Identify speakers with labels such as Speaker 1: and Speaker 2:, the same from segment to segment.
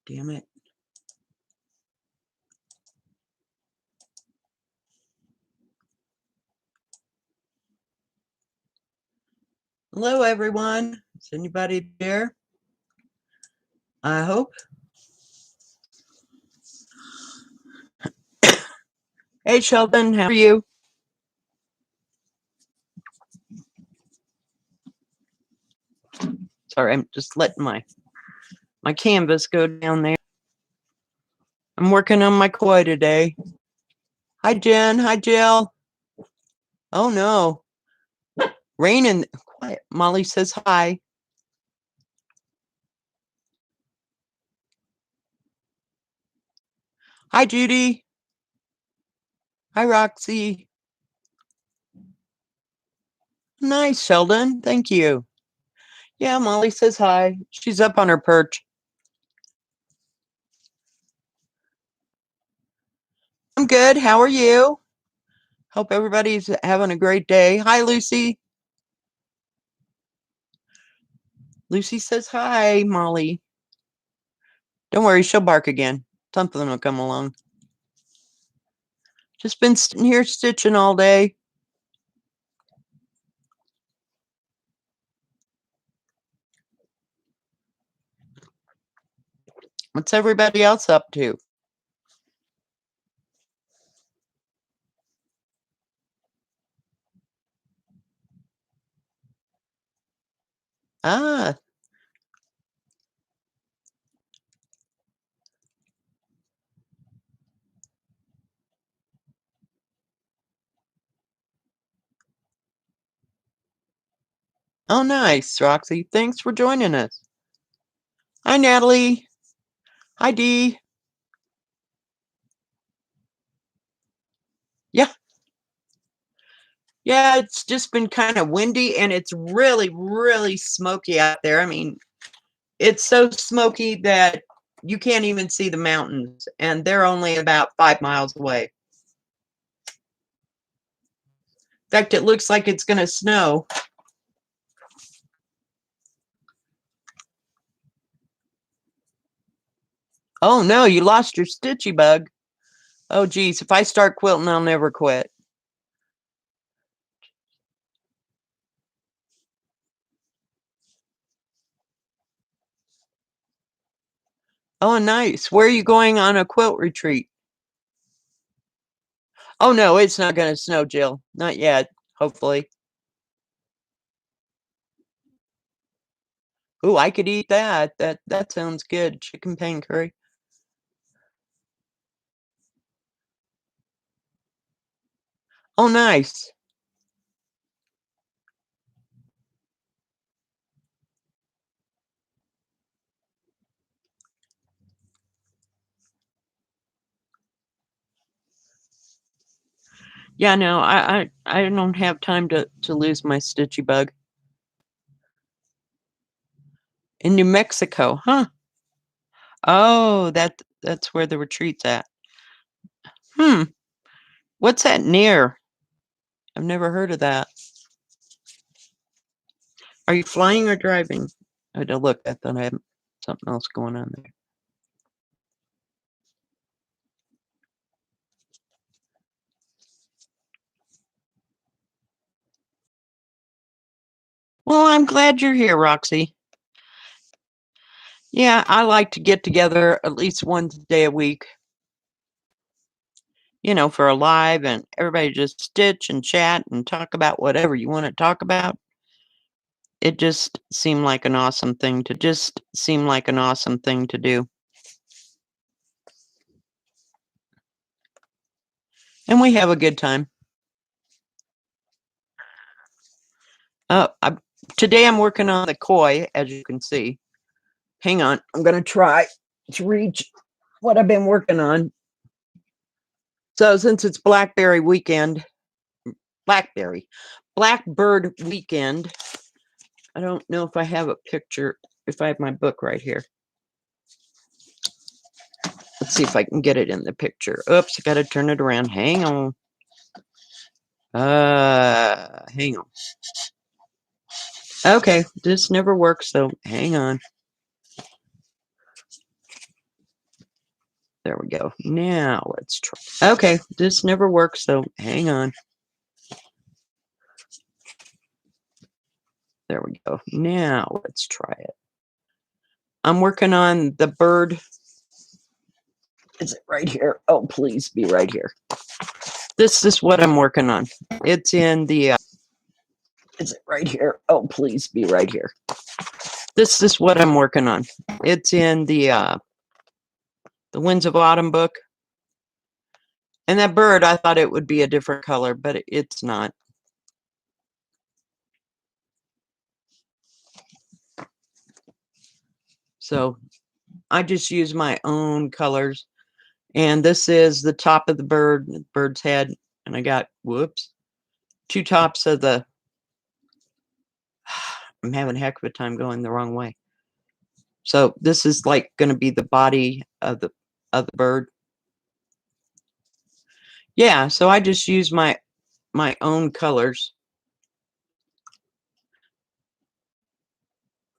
Speaker 1: Damn it. Hello, everyone. Is anybody there? I hope. Hey, Sheldon, how are you? Sorry, I'm just letting my canvas go down there. I'm working on my koi today. Hi, Jen. Hi, Jill. Oh, no. Rain and quiet. Molly says hi. Hi, Judy. Hi, Roxy. Nice, Sheldon. Thank you. Yeah, Molly says hi. She's up on her perch. I'm good. How are you? Hope everybody's having a great day. Hi, Lucy. Lucy says hi, Molly. Don't worry, she'll bark again. Something will come along. Just been sitting here stitching all day. What's everybody else up to? Ah, oh, nice, Roxy. Thanks for joining us. Hi, Natalie. Hi, Dee. Yeah. Yeah, it's just been kind of windy and it's really, really smoky out there. I mean, it's so smoky that you can't even see the mountains, and they're only about 5 miles away. In fact, it looks like it's going to snow. Oh, no, you lost your stitchy bug. Oh, geez, if I start quilting, I'll never quit. Oh, nice. Where are you going on a quilt retreat? Oh, no, it's not going to snow, Jill. Not yet, hopefully. Oh, I could eat that. That sounds good. Chicken pan curry. Oh, nice. Yeah, no, I don't have time to lose my stitchy bug. In New Mexico, huh? Oh, that's where the retreat's at. Hmm. What's that near? I've never heard of that. Are you flying or driving? I had to look. I thought I had something else going on there. Well, I'm glad you're here, Roxy. Yeah, I like to get together at least one day a week, for a live, and everybody just stitch and chat and talk about whatever you want to talk about. It just seemed like an awesome thing to do. And we have a good time. Today I'm working on the koi, as you can see. Hang on, I'm going to try to reach what I've been working on. So since it's Blackbird weekend, I don't know if I have a picture, if I have my book right here. Let's see if I can get it in the picture. Oops, I got to turn it around. Hang on. Hang on. Okay, this never works, so hang on. There we go. Now let's try. Okay, this never works, so hang on. There we go. Now let's try it. I'm working on the bird. Is it right here? Oh, please be right here. This is what I'm working on. It's in the... is it right here? Oh, please be right here. This is what I'm working on. It's in the Winds of Autumn book. And that bird, I thought it would be a different color, but it's not. So I just use my own colors. And this is the top of the bird's head. And I got, whoops, two tops of the... I'm having a heck of a time going the wrong way. So this is like going to be the body of the bird. Yeah, so I just use my own colors.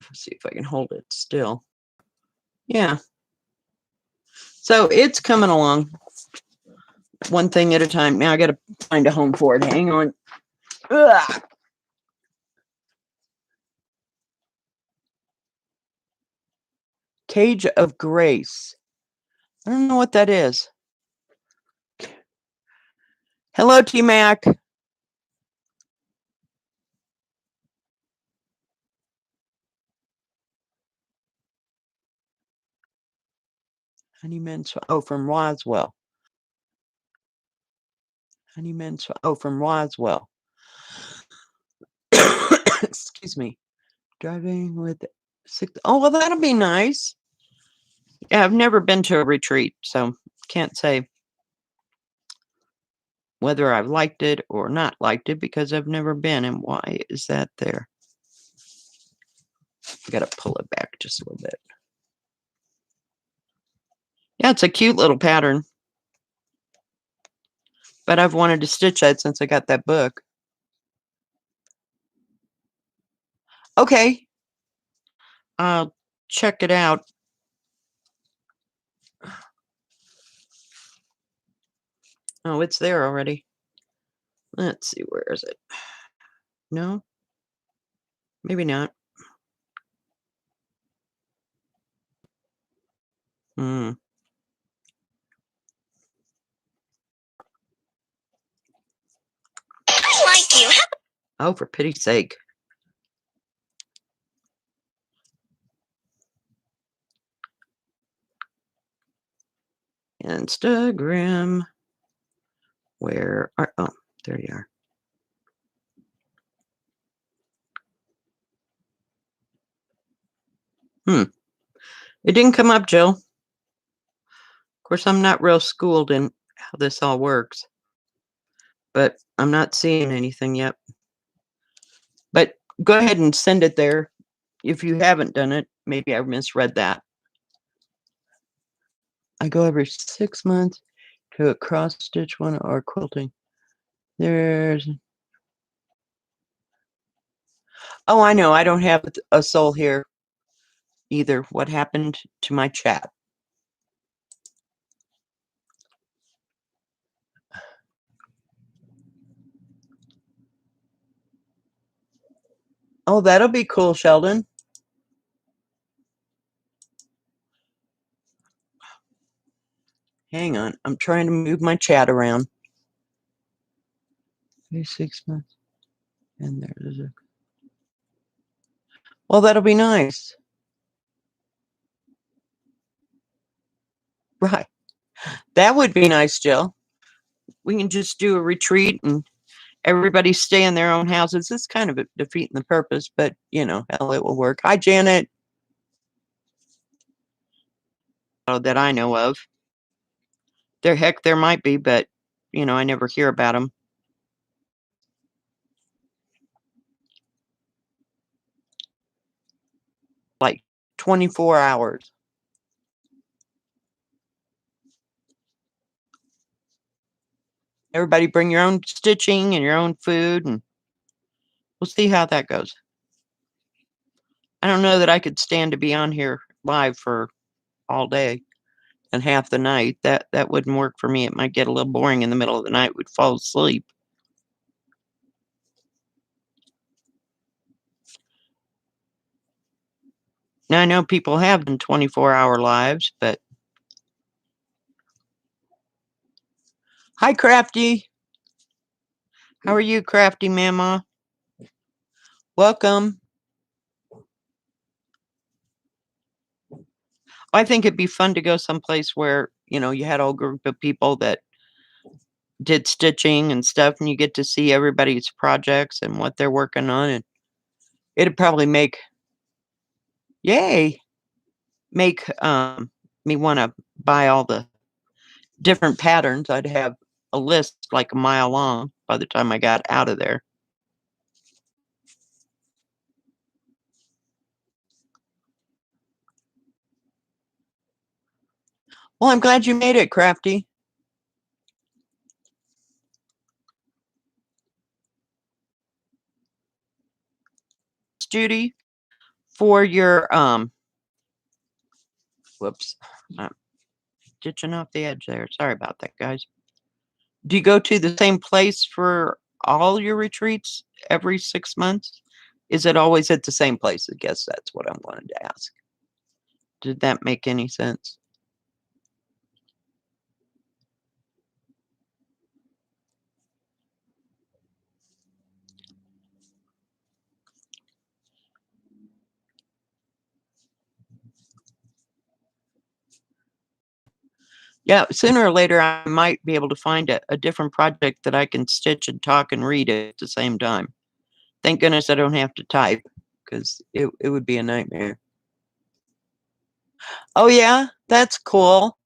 Speaker 1: Let's see if I can hold it still. Yeah. So it's coming along one thing at a time. Now I got to find a home for it. Hang on. Ugh. Cage of Grace. I don't know what that is. Hello, T-Mac. Honeyman's, oh, from Roswell. Honeyman's, oh, from Roswell. Excuse me. Driving with 6. Oh, well, that'll be nice. Yeah, I've never been to a retreat, so can't say whether I've liked it or not liked it because I've never been. And why is that there? I got to pull it back just a little bit. Yeah, it's a cute little pattern. But I've wanted to stitch that since I got that book. Okay. I'll check it out. Oh, it's there already. Let's see, where is it? No? Maybe not. Hmm. I like you. Oh, for pity's sake. Instagram. Where are... oh, there you are. It didn't come up, Jill. Of course, I'm not real schooled in how this all works. But I'm not seeing anything yet. But go ahead and send it there. If you haven't done it, maybe I misread that. I go every 6 months to a cross stitch one or quilting. There's... oh, I know. I don't have a soul here either. What happened to my chat? Oh, that'll be cool, Sheldon. Hang on. I'm trying to move my chat around. 6 months. And there's a... well, that'll be nice. Right. That would be nice, Jill. We can just do a retreat and everybody stay in their own houses. It's kind of defeating the purpose, but, you know, hell, it will work. Hi, Janet. Oh, that I know of. There might be, but, you know, I never hear about them. Like 24 hours. Everybody bring your own stitching and your own food, and we'll see how that goes. I don't know that I could stand to be on here live for all day. and half the night. That wouldn't work for me. It might get a little boring in the middle of the night. We'd fall asleep. Now I know people have been 24-hour lives, but hi, Crafty. How are you, Crafty Mama? Welcome. I think it'd be fun to go someplace where, you had a whole group of people that did stitching and stuff, and you get to see everybody's projects and what they're working on, and it'd probably make me want to buy all the different patterns. I'd have a list like a mile long by the time I got out of there. Well, I'm glad you made it, Crafty. Judy, for your whoops, I'm ditching off the edge there. Sorry about that, guys. Do you go to the same place for all your retreats every 6 months? Is it always at the same place? I guess that's what I wanted to ask. Did that make any sense? Yeah, sooner or later, I might be able to find a different project that I can stitch and talk and read at the same time. Thank goodness I don't have to type, because it would be a nightmare. Oh, yeah, that's cool.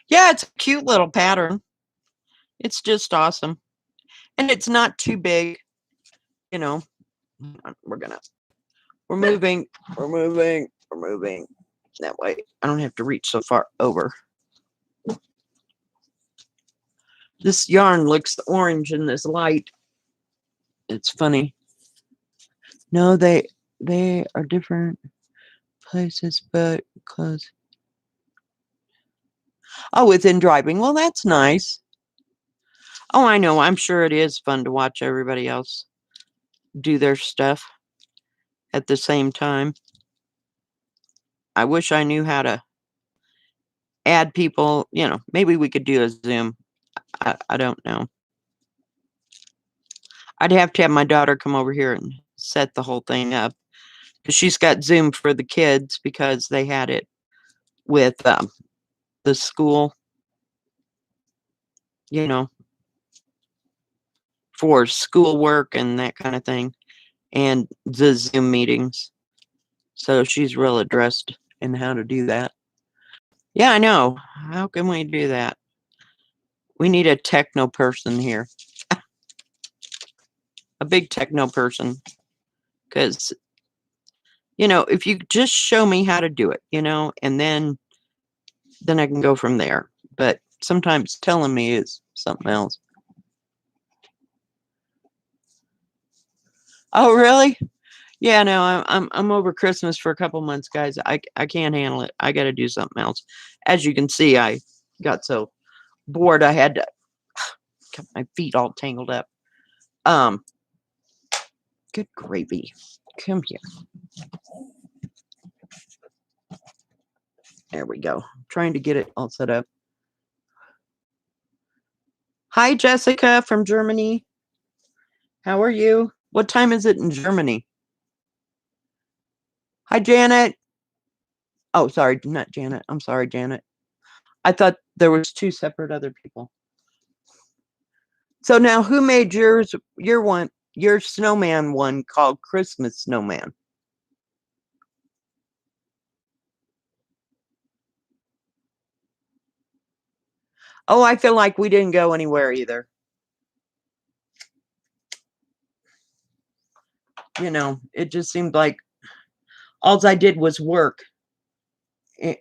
Speaker 1: Yeah, it's a cute little pattern. It's just awesome. And it's not too big, you know. We're moving, we're moving. That way I don't have to reach so far over. This yarn looks orange in this light. It's funny. No, they are different places, but close. Oh, within driving. Well, that's nice. Oh, I know. I'm sure it is fun to watch everybody else do their stuff at the same time. I wish I knew how to add people. Maybe we could do a Zoom. I don't know. I'd have to have my daughter come over here and set the whole thing up. She's got Zoom for the kids because they had it with the school, for schoolwork and that kind of thing, and the Zoom meetings. So she's real addressed in how to do that. Yeah, I know. How can we do that? We need a techno person here. A big techno person. Because, if you just show me how to do it, and then I can go from there. But sometimes telling me is something else. Oh, really? Yeah, no, I'm over Christmas for a couple months, guys. I can't handle it. I got to do something else. As you can see, I got so bored I had to got my feet all tangled up. Good gravy. Come here. There we go. I'm trying to get it all set up. Hi, Jessica from Germany. How are you? What time is it in Germany? Hi, Janet. Oh, sorry, not Janet. I'm sorry, Janet. I thought there was two separate other people. So now, who made your snowman one called Christmas Snowman? Oh, I feel like we didn't go anywhere either. It just seemed like all I did was work.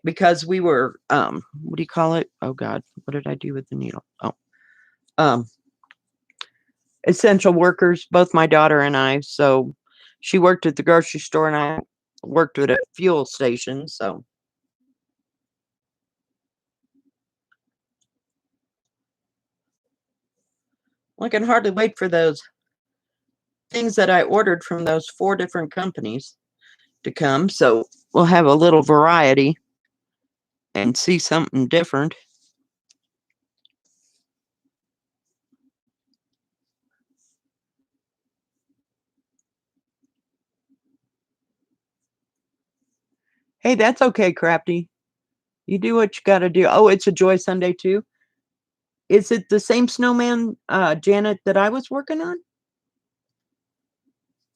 Speaker 1: Because we were what do you call it? Oh God, what did I do with the needle? Oh, essential workers, both my daughter and I. So she worked at the grocery store and I worked at a fuel station. So I can hardly wait for those things that I ordered from those 4 different companies to come. So we'll have a little variety and see something different. Hey, that's okay, Crafty. You do what you gotta do. Oh, it's a Joy Sunday too? Is it the same snowman, Janet, that I was working on?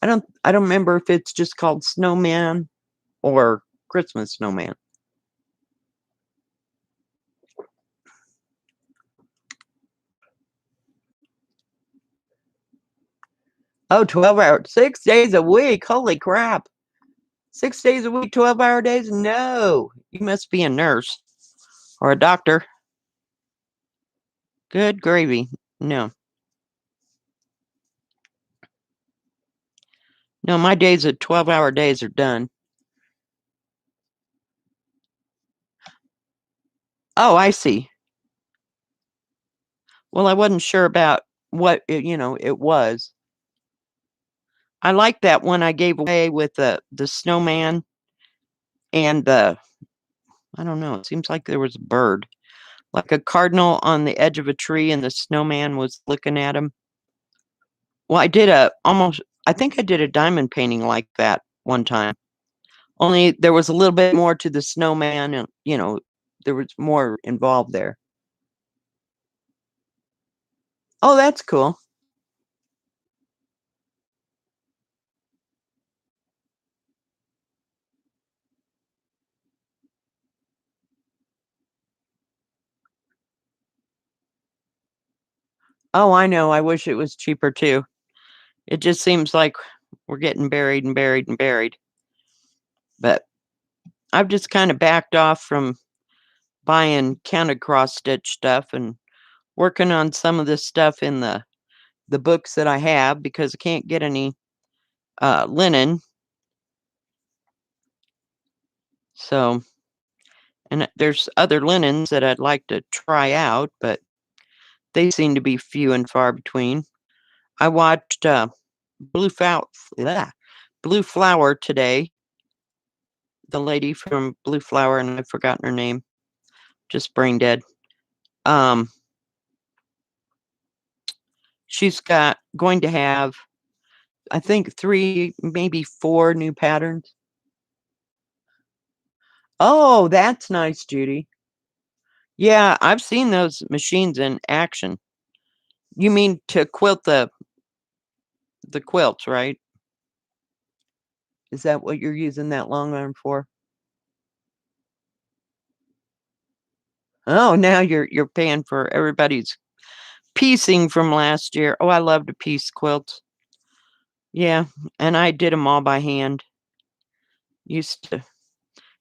Speaker 1: I don't remember if it's just called Snowman or Christmas Snowman. Oh, 12 hours, 6 days a week. Holy crap. 6 days a week, 12-hour days? No. You must be a nurse or a doctor. Good gravy. No. No, my days of 12-hour days are done. Oh, I see. Well, I wasn't sure about what it was. I like that one I gave away with the snowman and I don't know, it seems like there was a bird, like a cardinal on the edge of a tree and the snowman was looking at him. Well, I think I did a diamond painting like that one time. Only there was a little bit more to the snowman and, there was more involved there. Oh, that's cool. Oh, I know. I wish it was cheaper too. It just seems like we're getting buried and buried and buried. But I've just kind of backed off from buying counted cross stitch stuff and working on some of this stuff in the books that I have because I can't get any linen. So, and there's other linens that I'd like to try out, but they seem to be few and far between. I watched Blue Flower, Blue Flower today. The lady from Blue Flower, and I've forgotten her name. Just brain dead. Um, she's going to have, I think, 3, maybe 4 new patterns. Oh, that's nice, Judy. Yeah, I've seen those machines in action. You mean to quilt the quilts, right? Is that what you're using that long arm for? Oh, now you're paying for everybody's piecing from last year. Oh, I love to piece quilts. Yeah, and I did them all by hand. Used to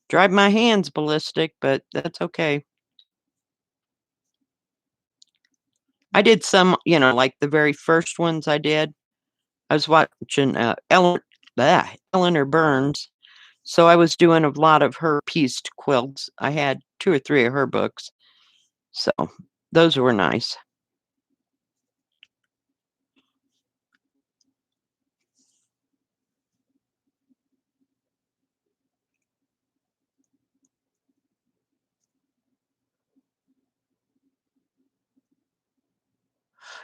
Speaker 1: drive my hands ballistic, but that's okay. I did some, like the very first ones I did. I was watching Eleanor Burns, so I was doing a lot of her pieced quilts. I had 2 or 3 of her books, so those were nice.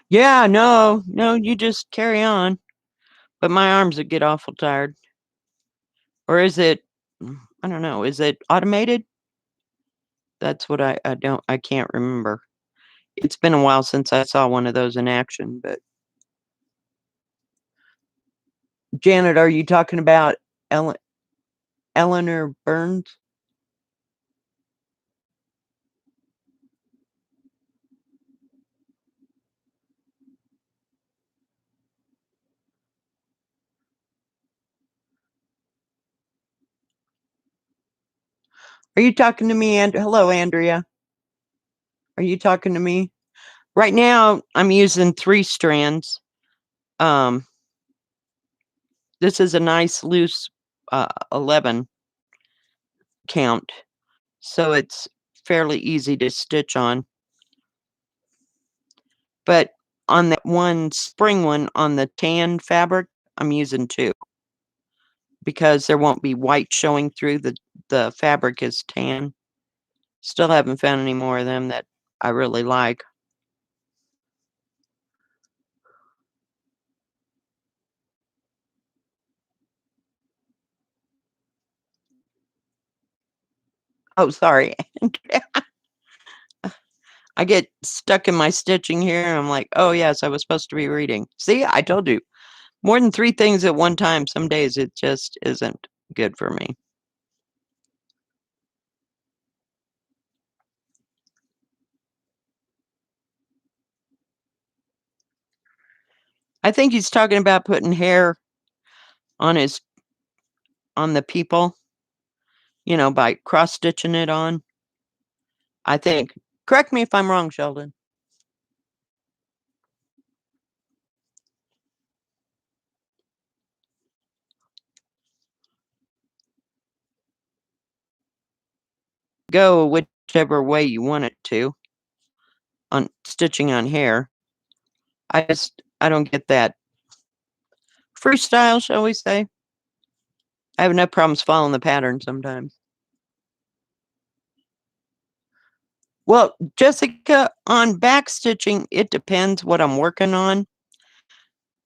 Speaker 1: Yeah, no, no, you just carry on. But my arms would get awful tired. Or is it? I don't know. Is it automated? That's what I can't remember. It's been a while since I saw one of those in action, but Janet, are you talking about Eleanor Burns? Are you talking to me, and hello, Andrea? Are you talking to me? Right now, I'm using 3 strands. Um, this is a nice loose 11 count, so it's fairly easy to stitch on. But on that one spring one on the tan fabric, I'm using 2 because there won't be white showing through. The fabric is tan. Still haven't found any more of them that I really like. Oh, sorry. I get stuck in my stitching here, and I'm like, "Oh, yes, I was supposed to be reading." See, I told you. More than 3 things at one time, some days it just isn't good for me. I think he's talking about putting hair on on the people, by cross stitching it on. I think. Correct me if I'm wrong, Sheldon. Go whichever way you want it to on stitching on hair. I don't get that freestyle, shall we say. I have no problems following the pattern sometimes. Well, Jessica, on back stitching, it depends what I'm working on.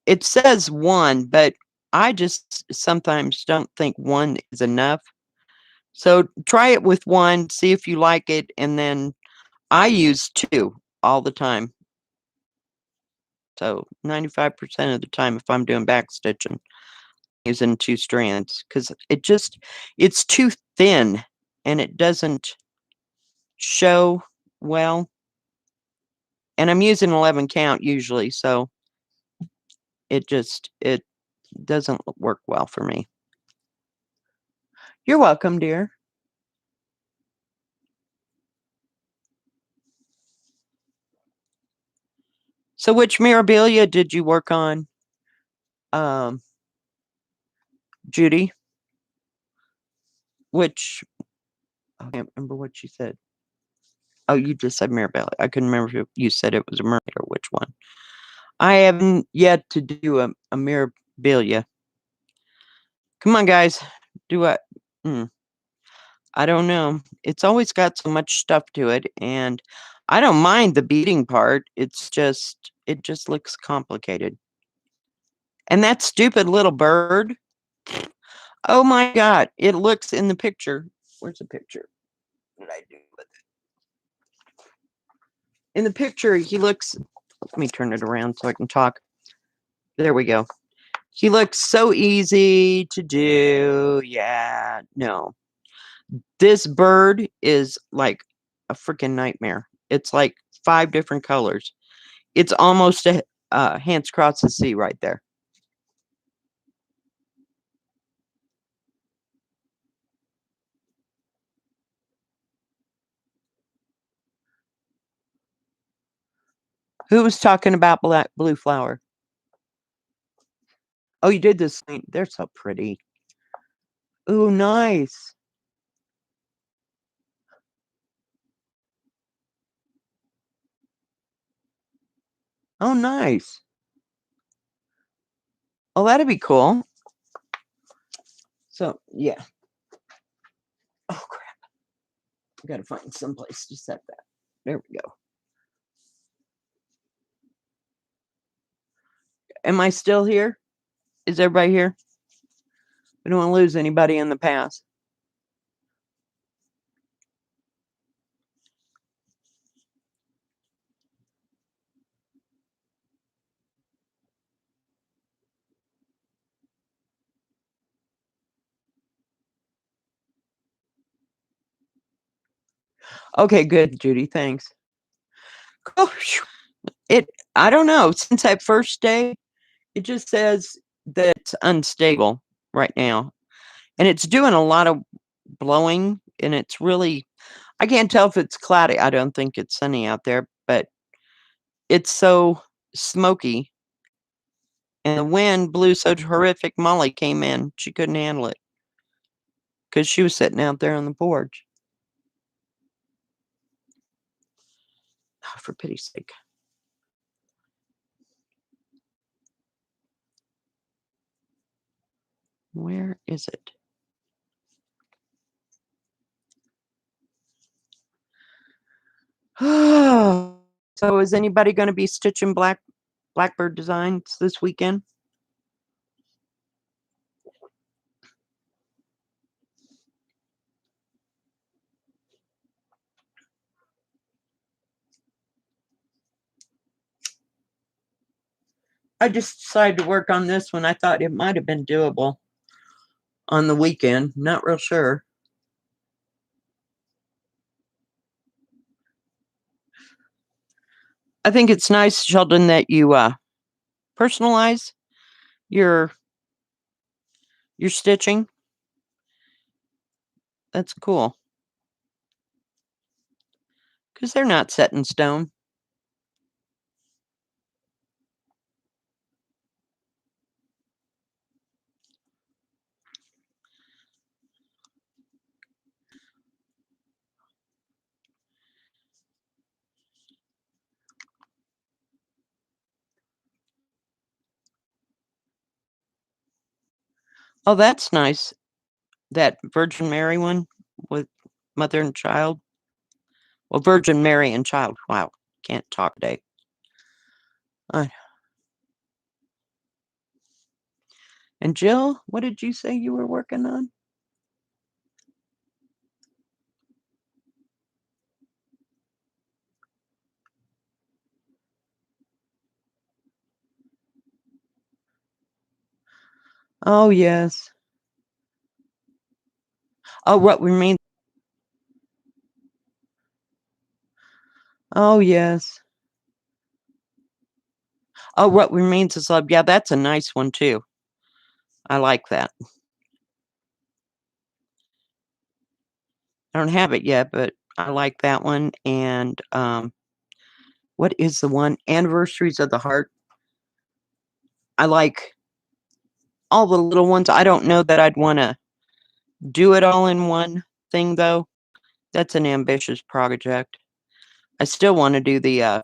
Speaker 1: It says 1, but I just sometimes don't think 1 is enough. So try it with 1, see if you like it, and then I use 2 all the time. So 95% of the time, if I'm doing back stitching, using 2 strands because it's too thin and it doesn't show well. And I'm using 11 count usually, so it doesn't work well for me. You're welcome, dear. So which Mirabilia did you work on, um, Judy? Which I can't remember what you said. Oh, you just said Mirabilia. I couldn't remember if you said it was a mermaid or which one. I haven't yet to do a Mirabilia. Come on, guys. Do what? I don't know. It's always got so much stuff to it, and I don't mind the beading part. It just looks complicated. And that stupid little bird. Oh my god, it looks in the picture. Where's the picture? What did I do with it? In the picture, he looks. Let me turn it around so I can talk. There we go. He looks so easy to do. Yeah, no. This bird is like a freaking nightmare. It's like 5 different colors. It's almost a hands across the sea right there. Who was talking about blue flower? Oh, you did this thing. They're so pretty. Ooh, nice. Oh, nice. Oh, that'd be cool. So, yeah. Oh, crap. I gotta find some place to set that. There we go. Am I still here? Is everybody here? We don't want to lose anybody in the past. Okay, good, Judy. Thanks. Oh, I don't know. Since that first day, it just says that it's unstable right now. And it's doing a lot of blowing, and it's really I can't tell if it's cloudy. I don't think it's sunny out there, but it's so smoky, and the wind blew so horrific. Molly came in. She couldn't handle it because she was sitting out there on the porch. Oh, for pity's sake. Where is it? So is anybody going to be stitching Blackbird designs this weekend? I just decided to work on this one. I thought it might have been doable on the weekend. Not real sure. I think it's nice, Sheldon, that you personalize your stitching. That's cool. Because they're not set in stone. Oh, that's nice. That Virgin Mary one with mother and child. Well, Virgin Mary and child. Wow, can't talk today. And Jill, what did you say you were working on? Oh, yes. Oh, what remains? Oh, yes. Oh, what remains is love. Yeah, that's a nice one too. I like that. I don't have it yet, but I like that one. And what is the one? Anniversaries of the Heart. I like all the little ones. I don't know that I'd want to do it all in one thing though. That's an ambitious project. I still want to do the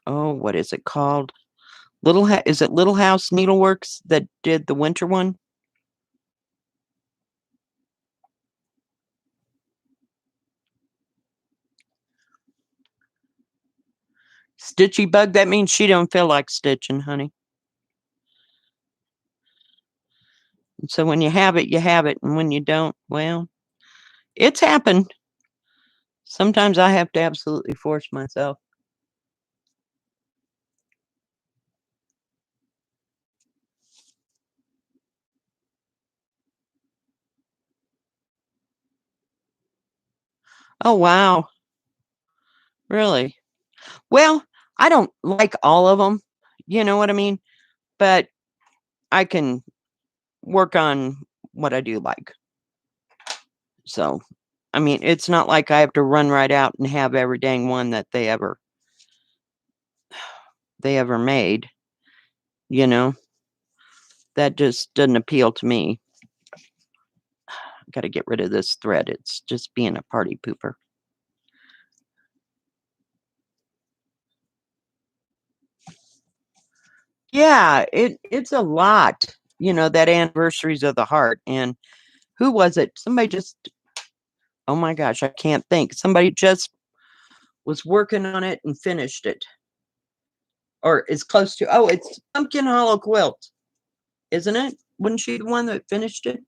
Speaker 1: oh, what is it called? Is it Little House Needleworks that did the winter one? Stitchy bug, that means she don't feel like stitching, honey. And so when you have it, you have it. And when you don't, well, it's happened. Sometimes I have to absolutely force myself. Oh, wow. Really? Well, I don't like all of them. You know what I mean? But I can work on what I do like. So, I mean, it's not like I have to run right out and have every dang one that they ever made. You know, that just doesn't appeal to me. Got to get rid of this thread. It's just being a party pooper. Yeah, it's a lot. You know, that Anniversaries of the Heart. And who was it? Somebody just, oh my gosh, I can't think. Somebody just was working on it and finished it. Or is close to, oh, it's Pumpkin Hollow Quilt, isn't it? Wasn't she the one that finished it?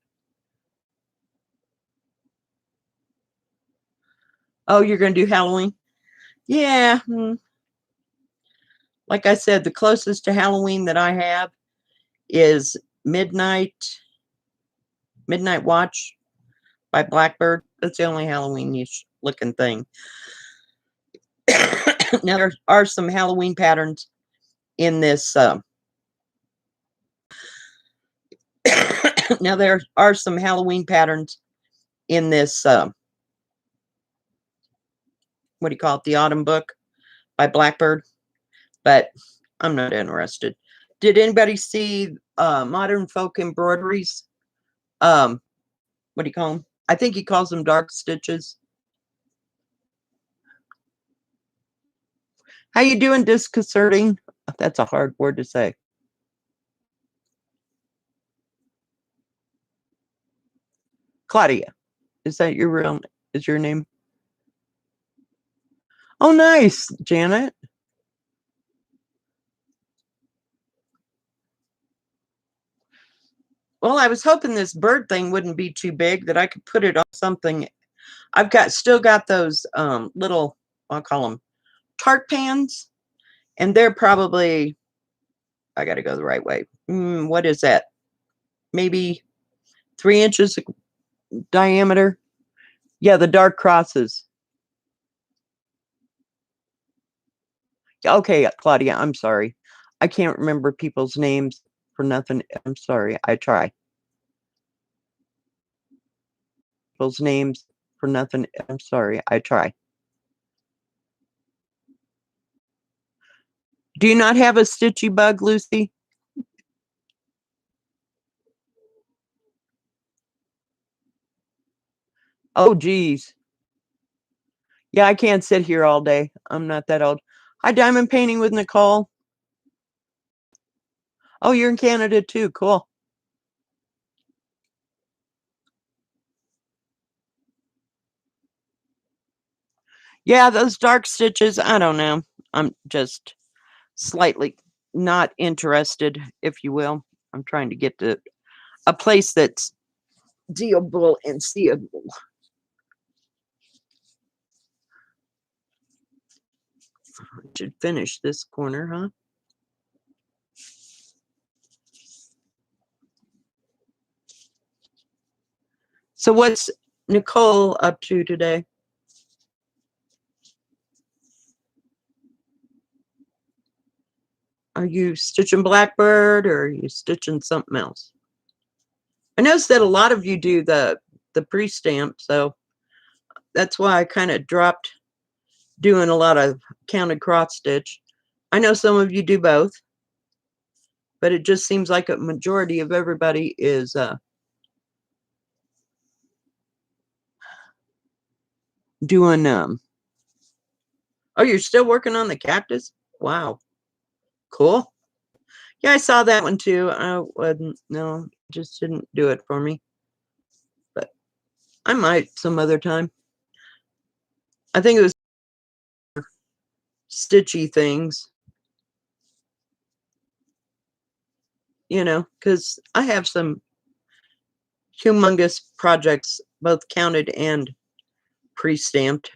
Speaker 1: Oh, you're going to do Halloween? Yeah. Like I said, the closest to Halloween that I have is Midnight Watch by Blackbird. That's the only Halloween-ish looking thing. Now there are some Halloween patterns in this. Now there are some Halloween patterns in this. What do you call it? The Autumn Book by Blackbird. But I'm not interested. Did anybody see Modern Folk Embroideries? What do you call them? I think he calls them dark stitches. How you doing, disconcerting? That's a hard word to say. Claudia. Is that is your name? Oh, nice, Janet. Well, I was hoping this bird thing wouldn't be too big, that I could put it on something. I've still got those little, I'll call them tart pans, and they're probably, I got to go the right way. What is that? Maybe 3 inches diameter. Yeah, the dark crosses. Okay, Claudia, I'm sorry. I can't remember people's names for nothing. I'm sorry. I try. People's names for nothing. I'm sorry. I try. Do you not have a stitchy bug, Lucy? Oh, geez. Yeah, I can't sit here all day. I'm not that old. Hi, diamond painting with Nicole. Oh, you're in Canada too. Cool. Yeah, those dark stitches, I don't know. I'm just slightly not interested, if you will. I'm trying to get to a place that's dealable and seeable. I should finish this corner, huh? So what's Nicole up to today? Are you stitching Blackbird, or are you stitching something else? I noticed that a lot of you do the pre-stamp, so that's why I kind of dropped doing a lot of counted cross stitch. I know some of you do both, but it just seems like a majority of everybody is doing oh, you're still working on the cactus? Wow. Cool. Yeah, I saw that one too. I wouldn't, no, just didn't do it for me. But I might some other time. I think it was stitchy things, because I have some humongous projects, both counted and pre-stamped.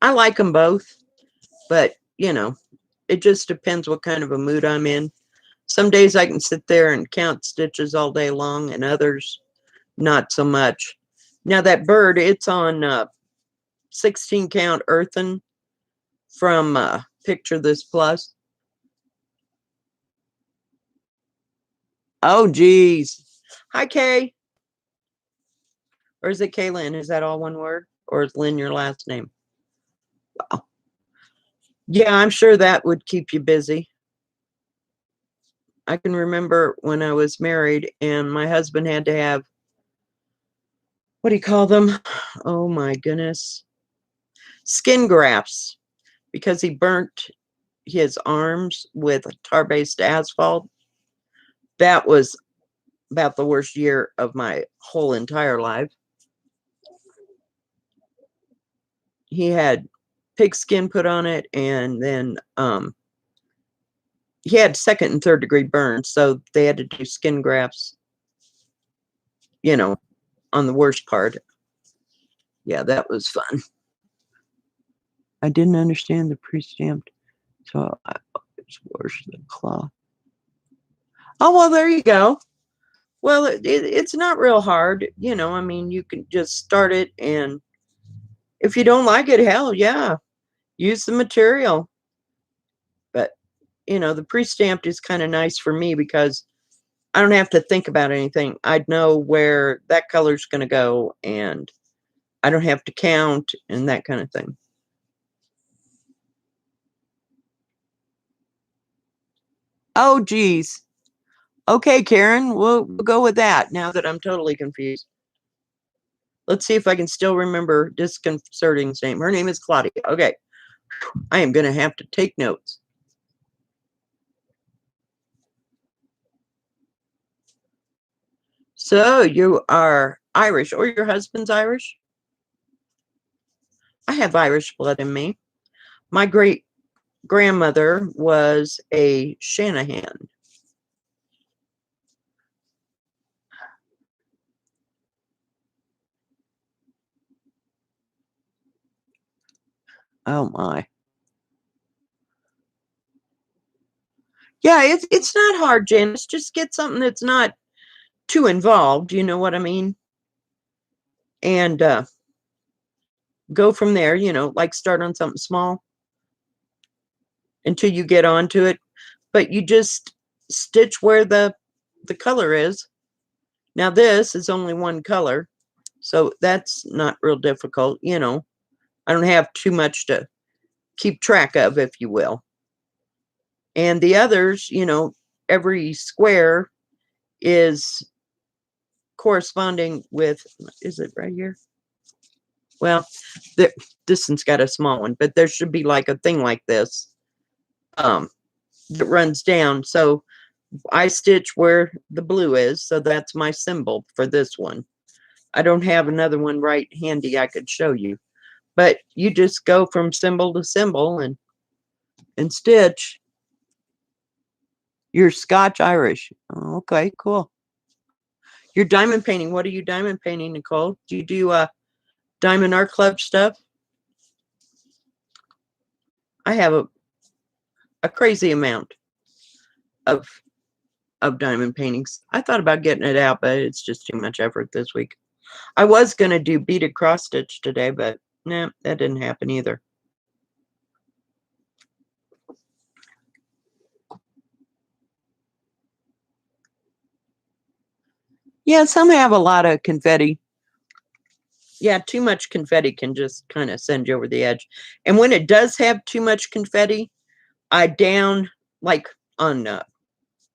Speaker 1: I like them both, but it just depends what kind of a mood I'm in. Some days I can sit there and count stitches all day long, and others not so much. Now that bird, it's on 16 count earthen from Picture This Plus. Oh, geez. Hi, Kay. Or is it Kaylin? Is that all one word? Or is Lynn your last name? Wow. Yeah, I'm sure that would keep you busy. I can remember when I was married and my husband had to have, what do you call them? Oh my goodness. Skin grafts, because he burnt his arms with tar-based asphalt. That was about the worst year of my whole entire life. He had pig skin put on it, and then he had second and third degree burns, so they had to do skin grafts, on the worst part. Yeah, that was fun. I didn't understand the pre-stamped, so it's worse than cloth. Oh, well, there you go. Well, it's not real hard, I mean, you can just start it, and if you don't like it, hell yeah, use the material. But, the pre-stamped is kind of nice for me because I don't have to think about anything. I'd know where that color's going to go, and I don't have to count and that kind of thing. Oh, geez. Okay, Karen, we'll go with that now that I'm totally confused. Let's see if I can still remember disconcerting's name. Her name is Claudia. Okay. I am going to have to take notes. So you are Irish, or your husband's Irish? I have Irish blood in me. My great grandmother was a Shanahan. Oh my. Yeah, it's not hard, Janice. Just get something that's not too involved, you know what I mean? And go from there, like start on something small until you get onto it. But you just stitch where the color is. Now this is only one color, so that's not real difficult, I don't have too much to keep track of, if you will. And the others, every square is corresponding with, is it right here? Well, this one's got a small one, but there should be like a thing like this that runs down. So I stitch where the blue is, so that's my symbol for this one. I don't have another one right handy I could show you, but you just go from symbol to symbol and stitch. You're Scotch Irish. Oh, okay, cool. You're diamond painting. What are you diamond painting, Nicole? Do you do Diamond Art Club stuff? I have a crazy amount of diamond paintings. I thought about getting it out, but it's just too much effort this week. I was going to do beaded cross stitch today, but no, that didn't happen either. Yeah, some have a lot of confetti. Yeah, too much confetti can just kind of send you over the edge. And when it does have too much confetti, I down, like on,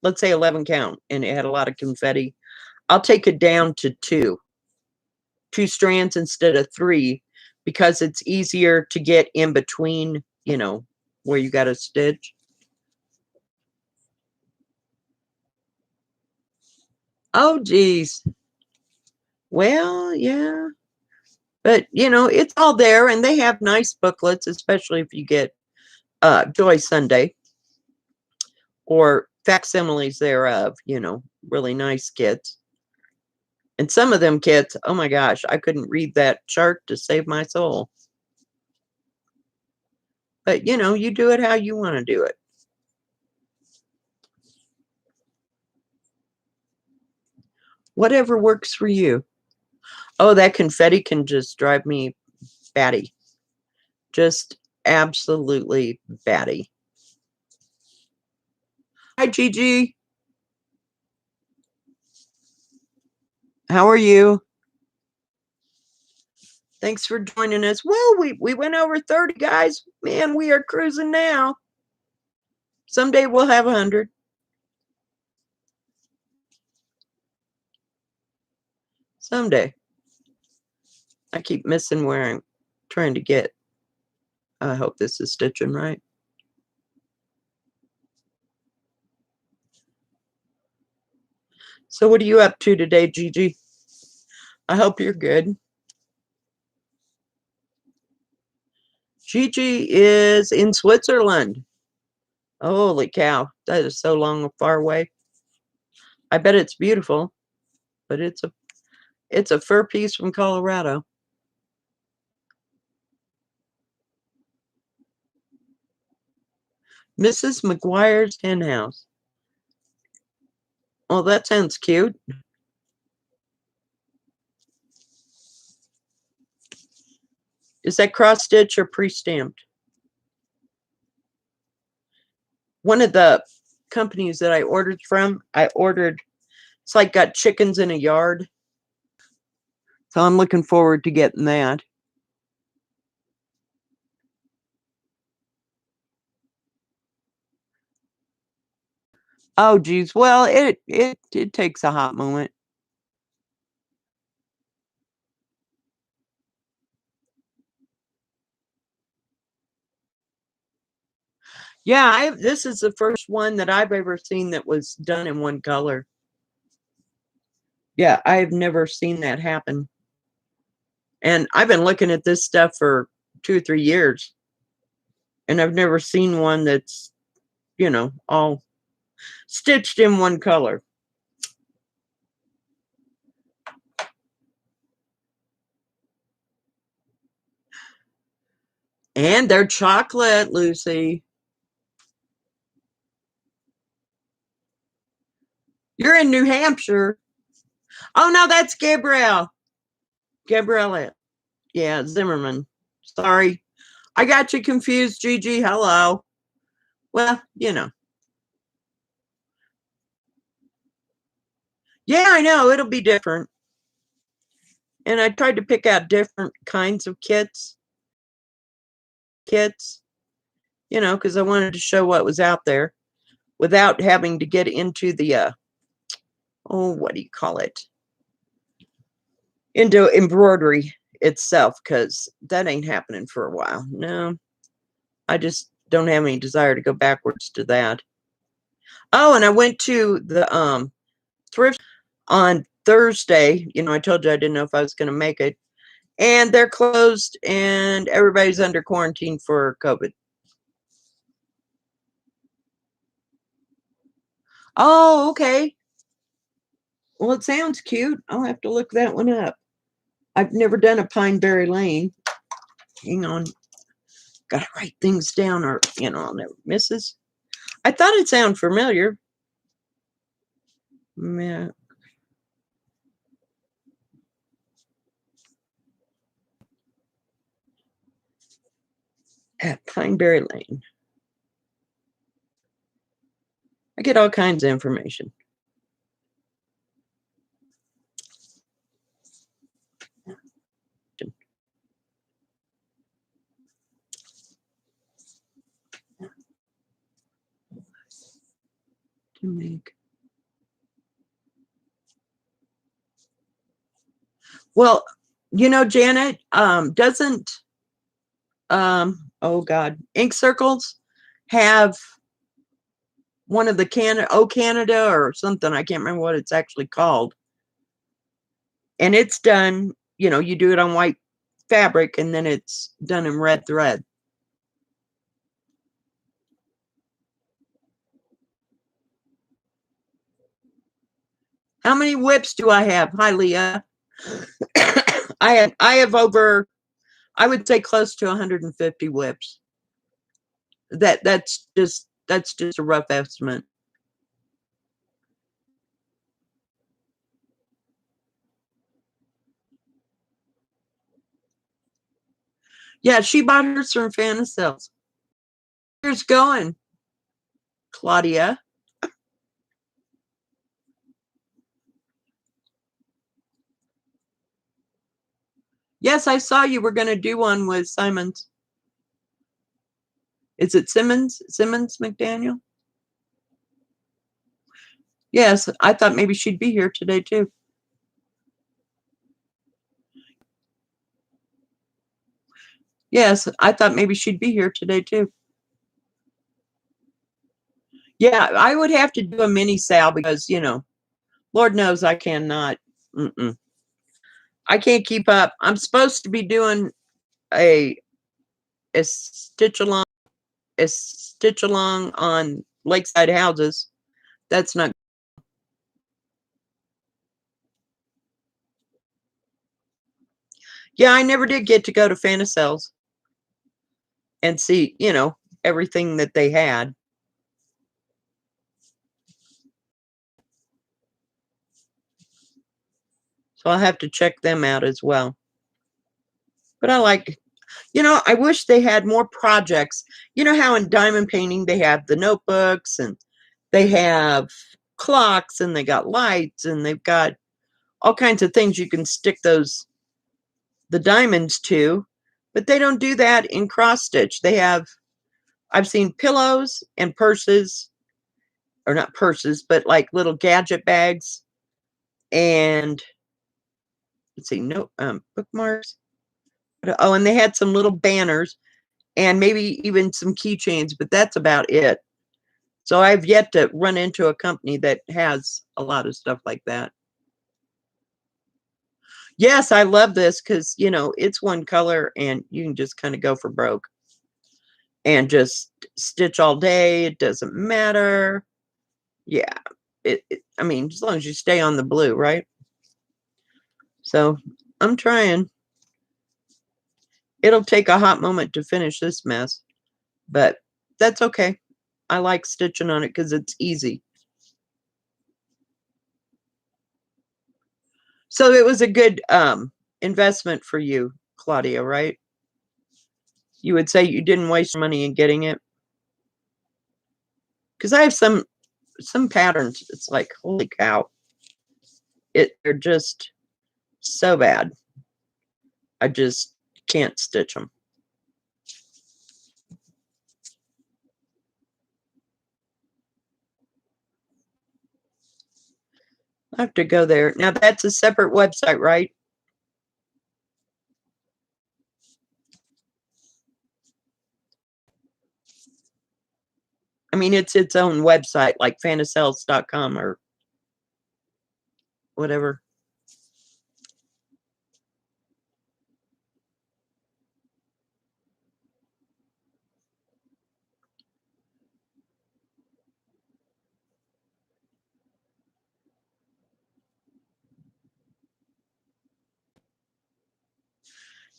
Speaker 1: let's say 11 count, and it had a lot of confetti, I'll take it down to two strands instead of three, because it's easier to get in between, where you got to stitch. Oh, geez. Well, yeah. But, it's all there, and they have nice booklets, especially if you get Joy Sunday or facsimiles thereof, really nice kits. And some of them kits, oh my gosh, I couldn't read that chart to save my soul. But, you do it how you want to do it. Whatever works for you. Oh, that confetti can just drive me batty. Just absolutely batty. Hi, Gigi. How are you? Thanks for joining us. Well, we went over 30, guys. Man, we are cruising now. Someday we'll have 100. Someday. I keep missing where I'm trying to get. I hope this is stitching right. So what are you up to today, Gigi? I hope you're good. Gigi is in Switzerland. Holy cow. That is so long far away. I bet it's beautiful, but it's a fur piece from Colorado. Mrs. McGuire's hen house. Oh, that sounds cute. Is that cross stitch or pre-stamped? One of the companies that I ordered from, it's like got chickens in a yard. So I'm looking forward to getting that. Oh, geez. Well, it takes a hot moment. Yeah, this is the first one that I've ever seen that was done in one color. Yeah, I've never seen that happen. And I've been looking at this stuff for 2 or 3 years, and I've never seen one that's, all stitched in one color. And they're chocolate, Lucy. You're in New Hampshire. Oh, no, that's Gabrielle. Gabrielle. Yeah, Zimmerman. Sorry. I got you confused, Gigi. Hello. Well, Yeah, I know. It'll be different. And I tried to pick out different kinds of kits, because I wanted to show what was out there without having to get into the, what do you call it? Into embroidery itself, because that ain't happening for a while. No, I just don't have any desire to go backwards to that. Oh, and I went to the thrift on Thursday. I told you I didn't know if I was going to make it. And they're closed, and everybody's under quarantine for COVID. Oh, okay. Well, it sounds cute. I'll have to look that one up. I've never done a Pineberry Lane. Hang on. Gotta write things down or, I'll never miss this. I thought it sounded familiar. Yeah. At Pineberry Lane. I get all kinds of information. To make. Well, Janet, doesn't oh God, Ink Circles have one of the Canada or something. I can't remember what it's actually called. And it's done, you do it on white fabric and then it's done in red thread. How many whips do I have? Hi, Leah. I have over, I would say close to 150 whips. That's just a rough estimate. Yeah, she bought hers from Fanna Sales. Here's going, Claudia. Yes, I saw you were going to do one with Simons. Is it Simmons McDaniel? Yes, I thought maybe she'd be here today too. Yes, I thought maybe she'd be here today too. Yeah, I would have to do a mini sale because, Lord knows I cannot. I can't keep up. I'm supposed to be doing a stitch along on lakeside houses. That's not. Yeah, I never did get to go to Fanna Sales and see, everything that they had. So I'll have to check them out as well. But I like, I wish they had more projects. You know how in diamond painting they have the notebooks and they have clocks and they got lights and they've got all kinds of things you can stick the diamonds to, but they don't do that in cross stitch. I've seen pillows and purses, or not purses, but like little gadget bags, and let's see, no bookmarks. Oh, and they had some little banners, and maybe even some keychains, but that's about it. So I've yet to run into a company that has a lot of stuff like that. Yes, I love this because, you know, it's one color and you can just kind of go for broke and just stitch all day. It doesn't matter. Yeah. I mean, as long as you stay on the blue, right? So I'm trying. It'll take a hot moment to finish this mess, but that's okay. I like stitching on it because it's easy. So it was a good investment for you, Claudia, right? You would say you didn't waste money in getting it? Because I have some patterns. It's like, holy cow. They're just so bad. I just can't stitch them. I have to go there. Now that's a separate website, right? I mean, it's its own website, like fantacells.com or whatever.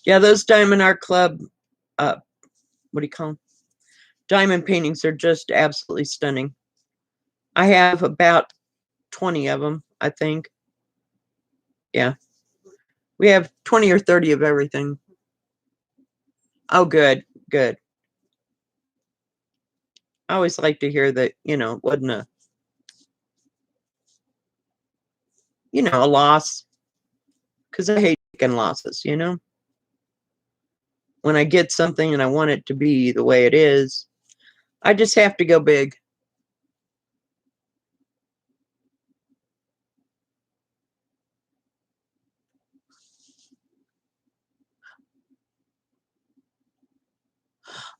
Speaker 1: Yeah, those Diamond Art Club, what do you call them? Diamond paintings are just absolutely stunning. I have about 20 of them, I think. Yeah. We have 20 or 30 of everything. Oh, good, good. I always like to hear that, you know, it wasn't a loss, because I hate taking losses, you know? When I get something and I want it to be the way it is, I just have to go big.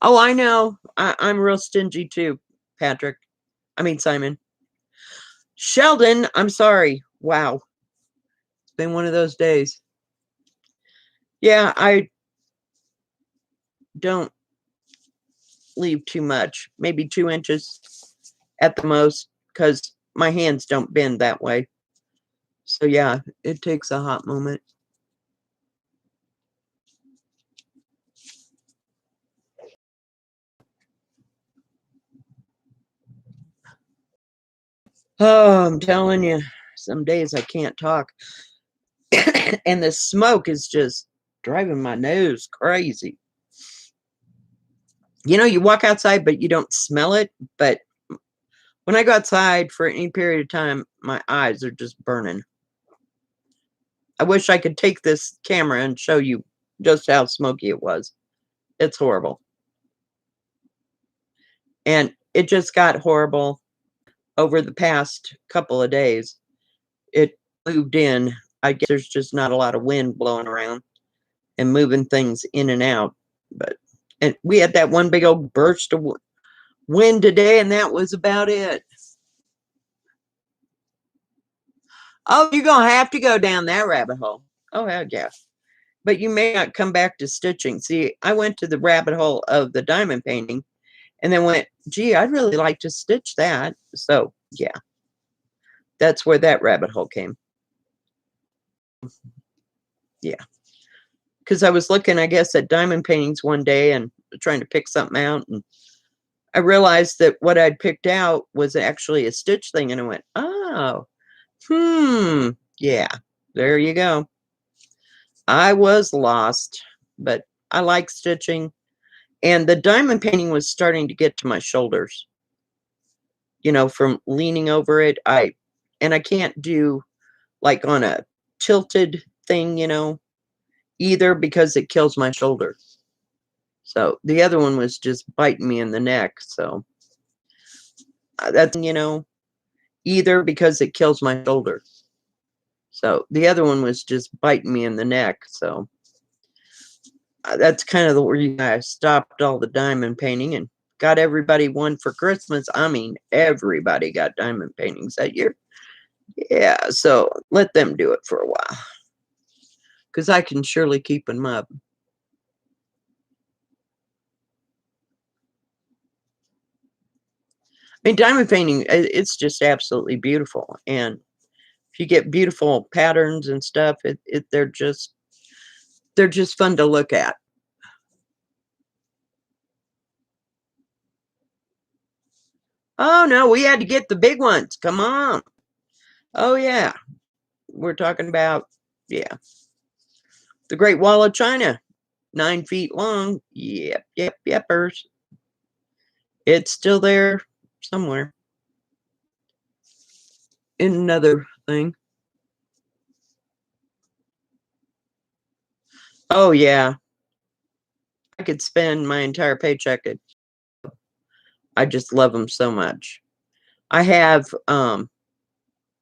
Speaker 1: Oh, I know. I'm real stingy too, Patrick. I mean, Simon. Sheldon, I'm sorry. Wow. It's been one of those days. Yeah, I don't leave too much, maybe 2 inches at the most, because my hands don't bend that way. So yeah, it takes a hot moment. Oh, I'm telling you, some days I can't talk. And the smoke is just driving my nose crazy. You know, you walk outside, but you don't smell it. But when I go outside for any period of time, my eyes are just burning. I wish I could take this camera and show you just how smoky it was. It's horrible. And it just got horrible over the past couple of days. It moved in. I guess there's just not a lot of wind blowing around and moving things in and out. And we had that one big old burst of wind today, and that was about it. Oh, you're going to have to go down that rabbit hole. Oh, hell yeah. But you may not come back to stitching. See, I went to the rabbit hole of the diamond painting and then went, gee, I'd really like to stitch that. So, yeah, that's where that rabbit hole came. Yeah. Because I was looking, I guess, at diamond paintings one day and trying to pick something out. And I realized that what I'd picked out was actually a stitch thing. And I went, oh, yeah, there you go. I was lost, but I like stitching. And the diamond painting was starting to get to my shoulders, you know, from leaning over it. I can't do like on a tilted thing, you know, either, because it kills my shoulder. So the other one was just biting me in the neck. So that's, you know, either, because it kills my shoulder. So the other one was just biting me in the neck. So that's kind of the reason I stopped all the diamond painting and got everybody one for Christmas. I mean, everybody got diamond paintings that year. Yeah, so let them do it for a while. Because I can surely keep them up. I mean, diamond painting, it's just absolutely beautiful. And if you get beautiful patterns and stuff, they're just fun to look at. Oh no, we had to get the big ones. Come on. Oh yeah. We're talking about, yeah, the Great Wall of China, 9 feet long. Yep, yepers. It's still there somewhere. Another thing. Oh yeah. I could spend my entire paycheck at, I just love them so much. I have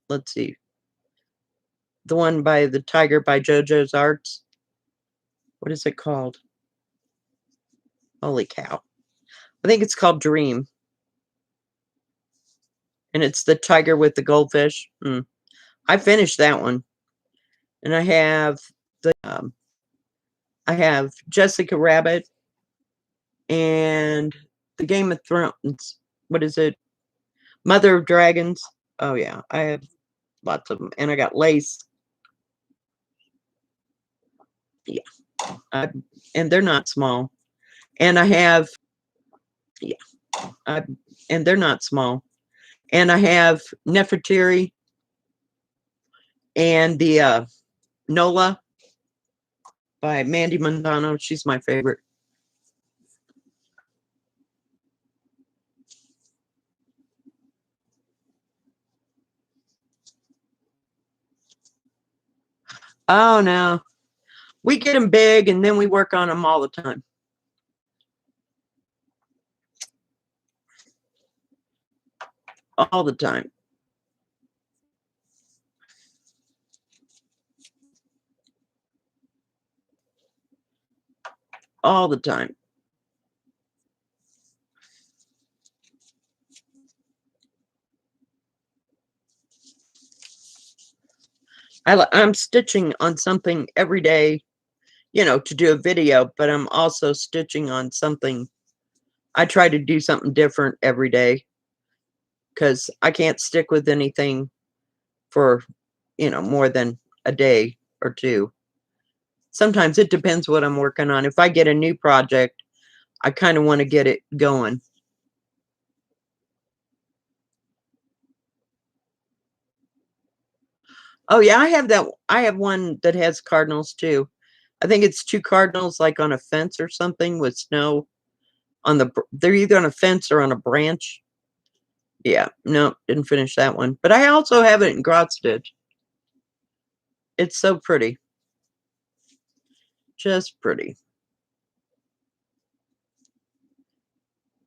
Speaker 1: let's see, the one by the tiger by JoJo's Arts. What is it called? Holy cow. I think it's called Dream. And it's the tiger with the goldfish. I finished that one. And I have Jessica Rabbit and the Game of Thrones. What is it? Mother of Dragons. Oh yeah, I have lots of them. And I got Lace. Yeah. And they're not small. And I have, yeah, and they're not small. And I have Nefertiri and the Nola by Mandy Montano. She's my favorite. Oh no, we get them big and then we work on them all the time. All the time. All the time. I'm stitching on something every day, to do a video, but I'm also stitching on something. I try to do something different every day because I can't stick with anything for, more than a day or two. Sometimes it depends what I'm working on. If I get a new project, I kind of want to get it going. Oh yeah, I have one that has cardinals too. I think it's 2 cardinals like on a fence or something with snow on they're either on a fence or on a branch. Yeah, no, didn't finish that one. But I also have it in Grot Stitch. It's so pretty. Just pretty.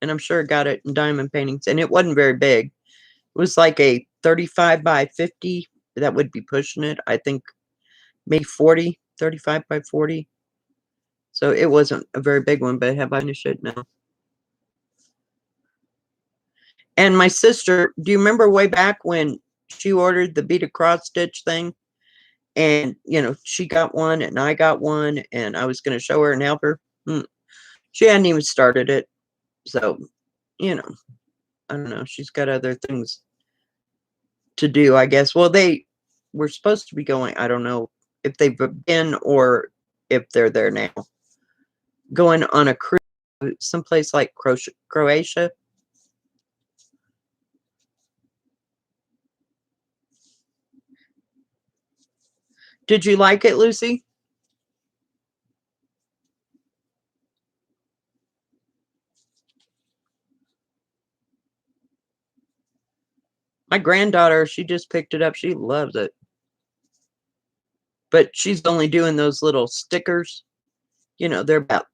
Speaker 1: And I'm sure I got it in diamond paintings. And it wasn't very big. It was like a 35 by 50. That would be pushing it. I think maybe 40, 35 by 40. So it wasn't a very big one, but have I finished it now? And my sister, do you remember way back when she ordered the beaded cross stitch thing? And, she got one and I got one and I was going to show her and help her. She hadn't even started it. So, I don't know. She's got other things to do, I guess. Well, they were supposed to be going, I don't know if they've been or if they're there now, going on a cruise someplace like Croatia. Did you like it, Lucy? My granddaughter, she just picked it up. She loves it. But she's only doing those little stickers. They're about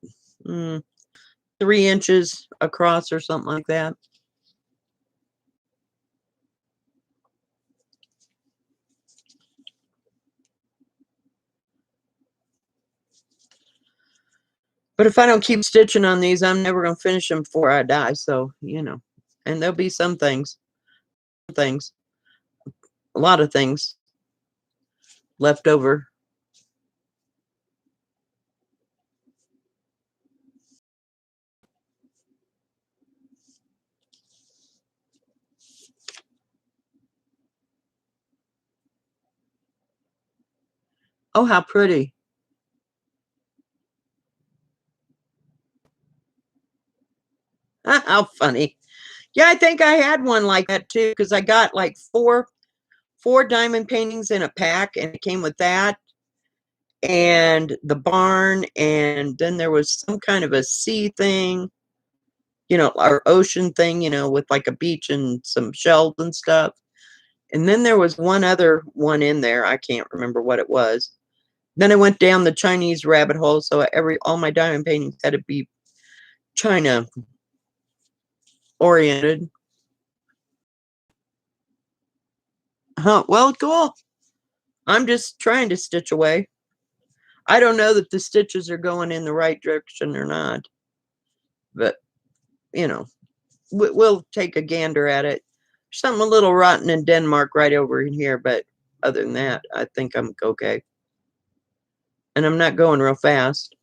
Speaker 1: 3 inches across or something like that. But if I don't keep stitching on these, I'm never going to finish them before I die. So, you know, and there'll be some things, a lot of things left over. Oh, how pretty. How funny. Yeah, I think I had one like that too, because I got like four diamond paintings in a pack, and it came with that and the barn, and then there was some kind of a sea thing, you know, or ocean thing, you know, with like a beach and some shells and stuff. And then there was one other one in there. I can't remember what it was. Then I went down the Chinese rabbit hole, so all my diamond paintings had to be China oriented. Huh, well, cool. I'm just trying to stitch away. I don't know that the stitches are going in the right direction or not, but you know, we'll take a gander at it. Something a little rotten in Denmark right over in here, but other than that, I think I'm okay. And I'm not going real fast.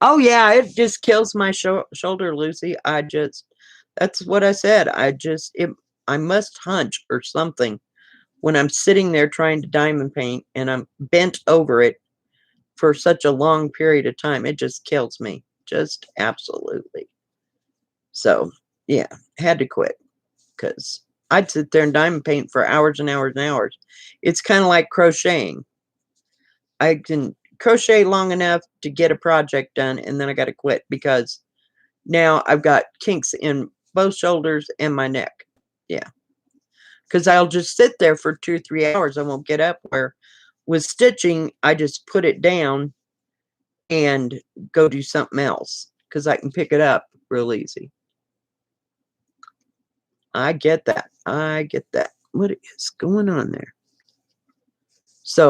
Speaker 1: Oh yeah, it just kills my shoulder, Lucy. That's what I said. I must hunch or something when I'm sitting there trying to diamond paint and I'm bent over it for such a long period of time. It just kills me. Just absolutely. So yeah, had to quit because I'd sit there and diamond paint for hours and hours and hours. It's kind of like crocheting. I can crochet long enough to get a project done, and then I got to quit because now I've got kinks in both shoulders and my neck. Yeah. Because I'll just sit there for 2 or 3 hours. I won't get up. Where with stitching, I just put it down and go do something else because I can pick it up real easy. I get that. I get that. What is going on there? So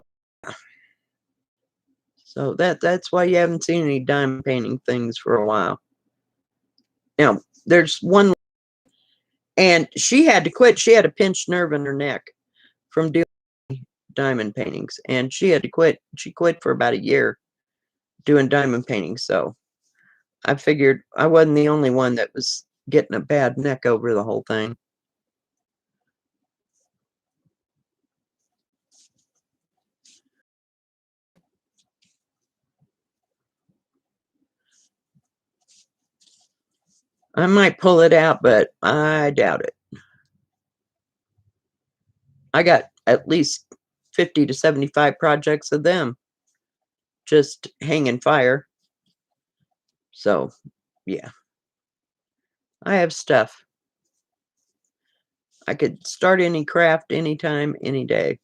Speaker 1: that's why you haven't seen any diamond painting things for a while. Now, there's one, and she had to quit. She had a pinched nerve in her neck from doing diamond paintings, and she had to quit. She quit for about a year doing diamond paintings. So I figured I wasn't the only one that was getting a bad neck over the whole thing. I might pull it out, but I doubt it. I got at least 50 to 75 projects of them just hanging fire. So, yeah, I have stuff. I could start any craft anytime, any day.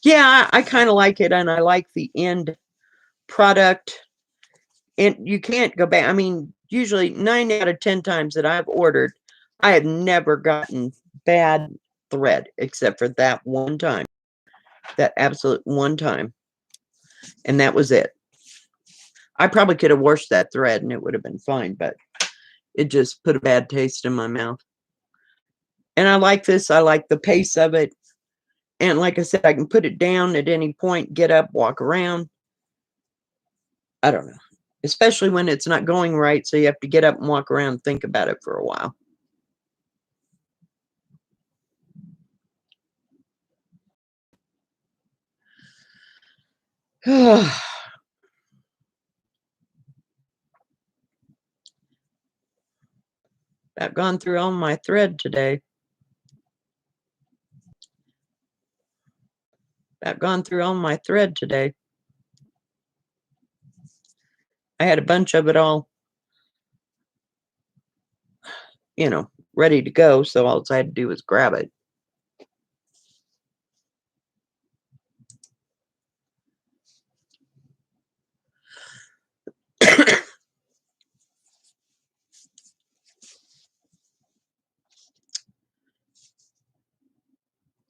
Speaker 1: Yeah, I kind of like it, and I like the end product. And you can't go back. I mean, usually 9 out of 10 times that I've ordered, I have never gotten bad thread except for that one time. That absolute one time. And that was it. I probably could have washed that thread and it would have been fine, but it just put a bad taste in my mouth. And I like this. I like the pace of it. And like I said, I can put it down at any point, get up, walk around. I don't know. Especially when it's not going right, so you have to get up and walk around and think about it for a while. I've gone through all my thread today. I've gone through all my thread today. I had a bunch of it all, you know, ready to go. So all I had to do was grab it.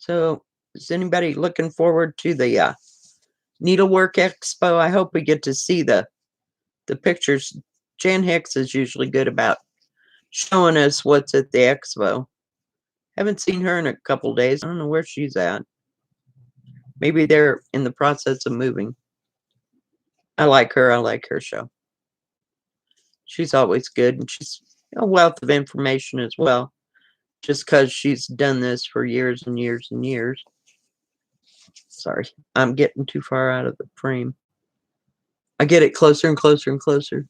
Speaker 1: So is anybody looking forward to the Needlework Expo? I hope we get to see the pictures. Jan Hicks is usually good about showing us what's at the expo. Haven't seen her in a couple days. I don't know where she's at. Maybe they're in the process of moving. I like her. I like her show. She's always good, and she's a wealth of information as well, just because she's done this for years and years and years. Sorry, I'm getting too far out of the frame. I get it closer and closer and closer.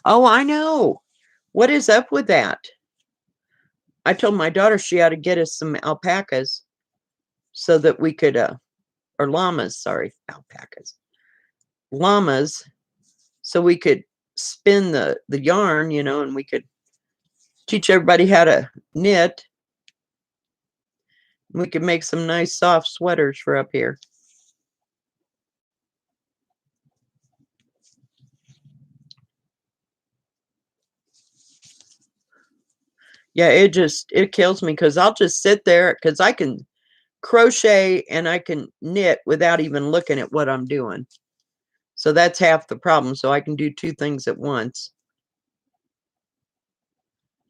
Speaker 1: Oh, I know. What is up with that? I told my daughter she ought to get us some alpacas so that we could, or llamas, sorry, alpacas. Llamas, so we could spin the yarn, you know, and we could teach everybody how to knit. We could make some nice soft sweaters for up here. Yeah, it kills me because I'll just sit there because I can crochet and I can knit without even looking at what I'm doing. So that's half the problem. So I can do two things at once.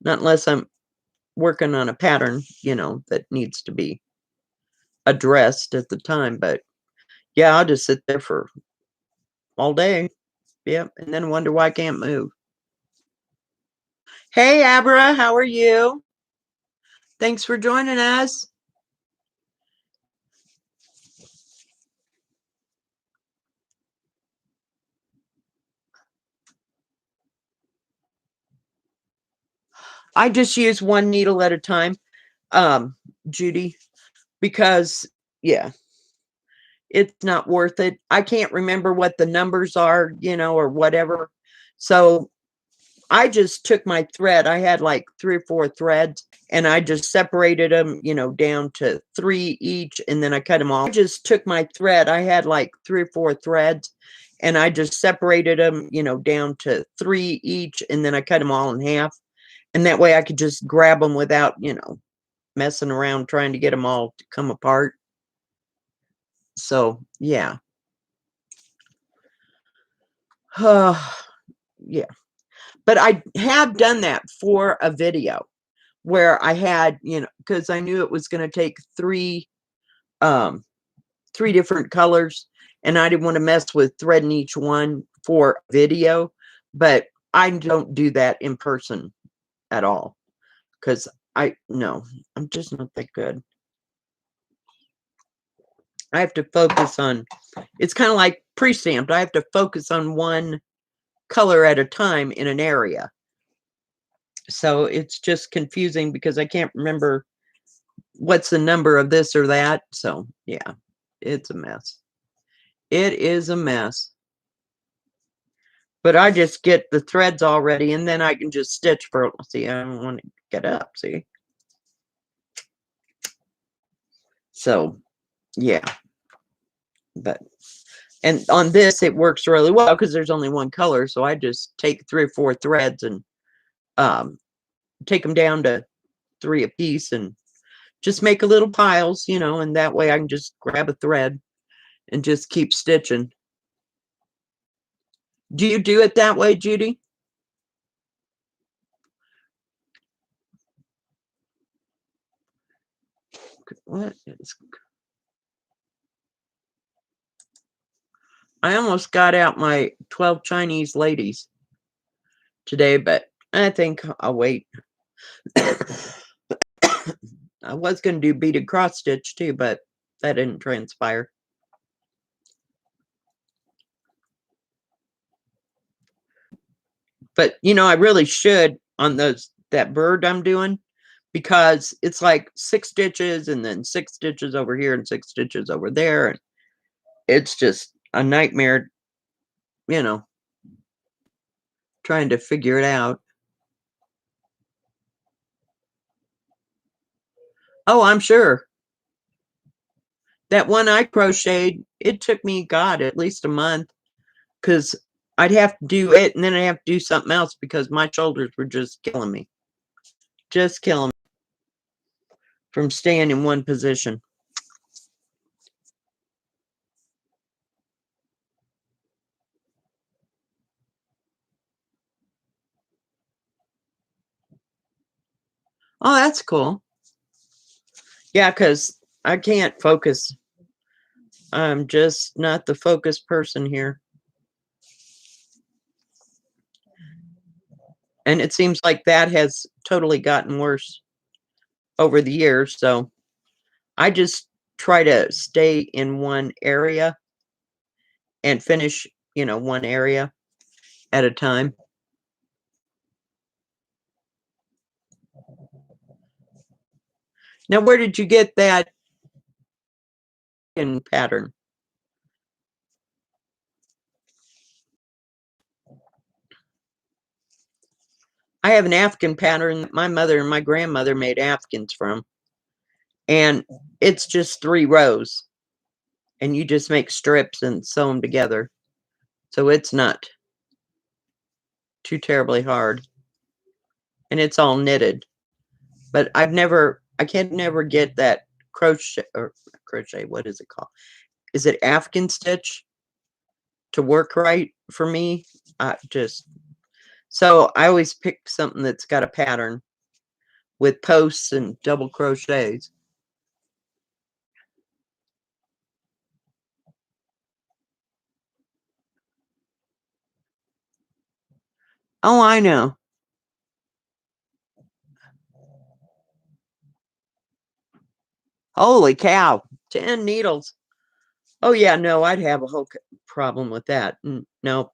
Speaker 1: Not unless I'm working on a pattern, you know, that needs to be addressed at the time. But yeah, I'll just sit there for all day. Yep. And then wonder why I can't move. Hey, Abra, how are you? Thanks for joining us. I just use one needle at a time, Judy, because, yeah, it's not worth it. I can't remember what the numbers are, you know, or whatever. So I just took my thread. I had like 3 or 4 threads, and I just separated them, you know, down to 3 each, and then I cut them all. I just took my thread. I had like 3 or 4 threads, and I just separated them, you know, down to 3 each, and then I cut them all in half. And that way I could just grab them without, you know, messing around trying to get them all to come apart. So, yeah. Yeah. But I have done that for a video where I had, you know, because I knew it was going to take 3 different colors, and I didn't want to mess with threading each one for video, but I don't do that in person at all because no, I'm just not that good. I have to focus on, it's kind of like pre-stamped. I have to focus on one color at a time in an area. So it's just confusing because I can't remember what's the number of this or that. So yeah, it's a mess. It is a mess. But I just get the threads already, and then I can just stitch for, see, I don't want to get up, see? So, yeah. But, and on this, it works really well because there's only one color. So I just take 3 or 4 threads and take them down to 3 a piece and just make a little piles, you know, and that way I can just grab a thread and just keep stitching. Do you do it that way, Judy? What is... I almost got out my 12 Chinese ladies today, but I think I'll wait. I was going to do beaded cross stitch too, but that didn't transpire. But, you know, I really should on that bird I'm doing, because it's like 6 stitches and then 6 stitches over here and 6 stitches over there. And it's just a nightmare, you know, trying to figure it out. Oh, I'm sure. That one I crocheted, it took me, God, at least a month, because I'd have to do it, and then I'd have to do something else because my shoulders were just killing me. Just killing me from staying in one position. Oh, that's cool. Yeah, because I can't focus. I'm just not the focused person here. And it seems like that has totally gotten worse over the years. So I just try to stay in one area and finish, one area at a time. Now, where did you get that in pattern? I have an Afghan pattern that my mother and my grandmother made Afghans from. And it's just 3 rows. And you just make strips and sew them together. So it's not too terribly hard. And it's all knitted. But I can never get that crochet, what is it called? Is it Afghan stitch to work right for me? So I always pick something that's got a pattern with posts and double crochets. Oh, I know. Holy cow, 10 needles. Oh, yeah, no, I'd have a whole problem with that. No,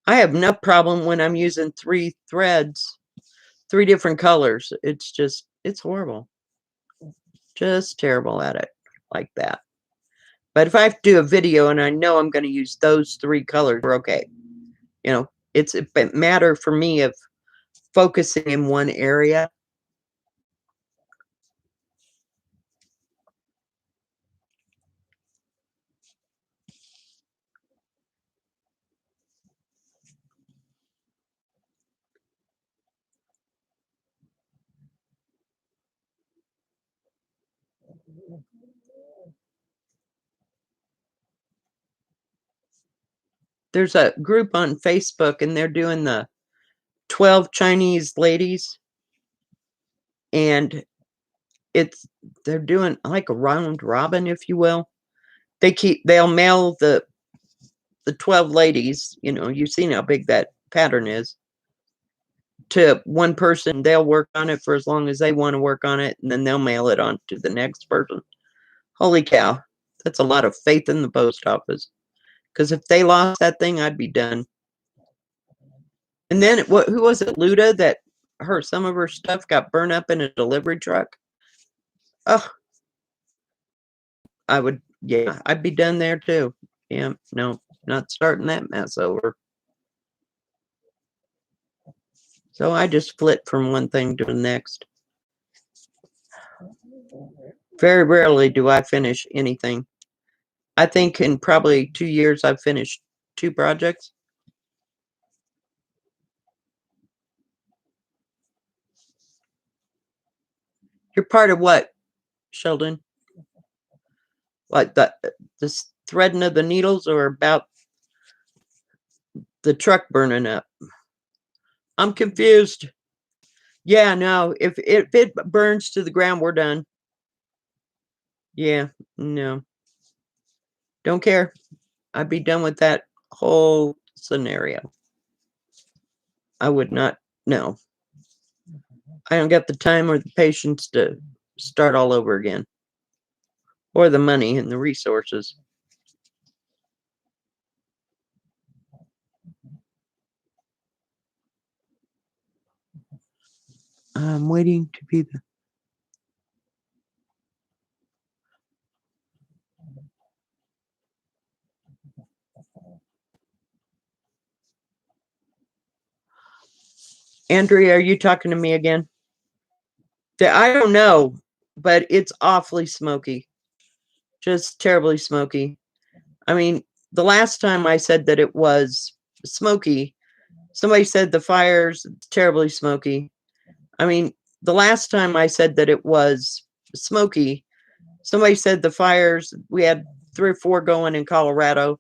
Speaker 1: I have no problem when I'm using 3 threads, 3 different colors. It's horrible. Just terrible at it like that. But if I have to do a video and I know I'm going to use those 3 colors, we're okay. It's a matter for me of focusing in one area. There's a group on Facebook, and they're doing the 12 Chinese ladies, and they're doing like a round robin, if you will. They'll mail the 12 ladies, you've seen how big that pattern is, to one person. They'll work on it for as long as they want to work on it, and then they'll mail it on to the next person. Holy cow, that's a lot of faith in the post office. Because if they lost that thing, I'd be done. And then who was it, Luda, that some of her stuff got burned up in a delivery truck? Oh, I'd be done there too. Yeah, no, not starting that mess over. So I just flit from one thing to the next. Very rarely do I finish anything. I think in probably 2 years I've finished 2 projects. You're part of what, Sheldon? What, the threading of the needles, or about the truck burning up? I'm confused. Yeah, no, if it burns to the ground, we're done. Yeah, no. Don't care. I'd be done with that whole scenario. I would not, no. I don't got the time or the patience to start all over again. Or the money and the resources. I'm waiting to be the... Andrea, are you talking to me again? I don't know, but it's awfully smoky. Just terribly smoky. I mean, the last time I said that it was smoky. Somebody said the fire's terribly smoky. I mean, the last time I said that it was smoky, somebody said the fires, we had 3 or 4 going in Colorado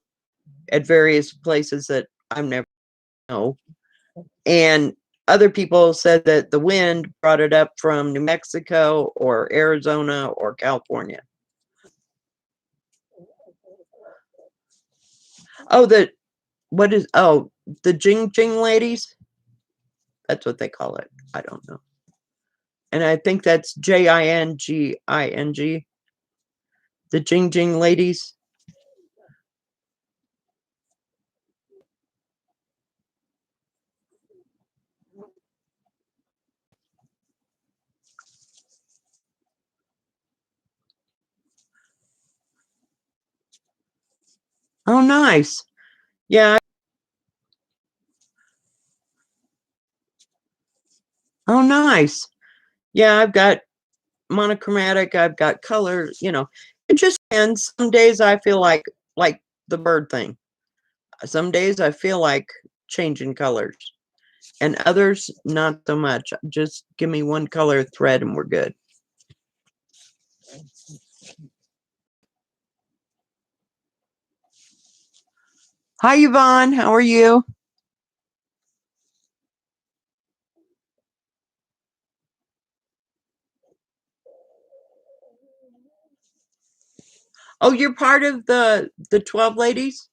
Speaker 1: at various places that I've never know. And other people said that the wind brought it up from New Mexico or Arizona or California. Oh, the Jing Jing ladies? That's what they call it. I don't know. And I think that's Jinging. The Jing Jing ladies. Oh, nice. Yeah. Oh, nice. Yeah, I've got monochromatic, I've got color, it just depends. Some days I feel like the bird thing. Some days I feel like changing colors, and others not so much. Just give me one color thread and we're good. Hi, Yvonne. How are you? Oh, you're part of the 12 ladies,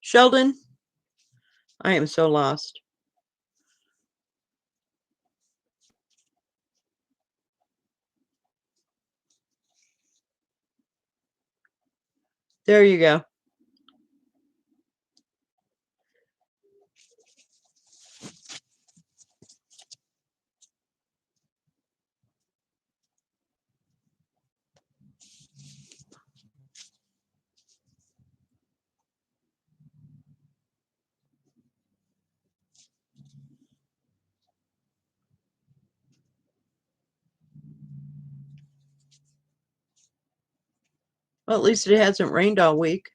Speaker 1: Sheldon? I am so lost. There you go. Well, at least it hasn't rained all week,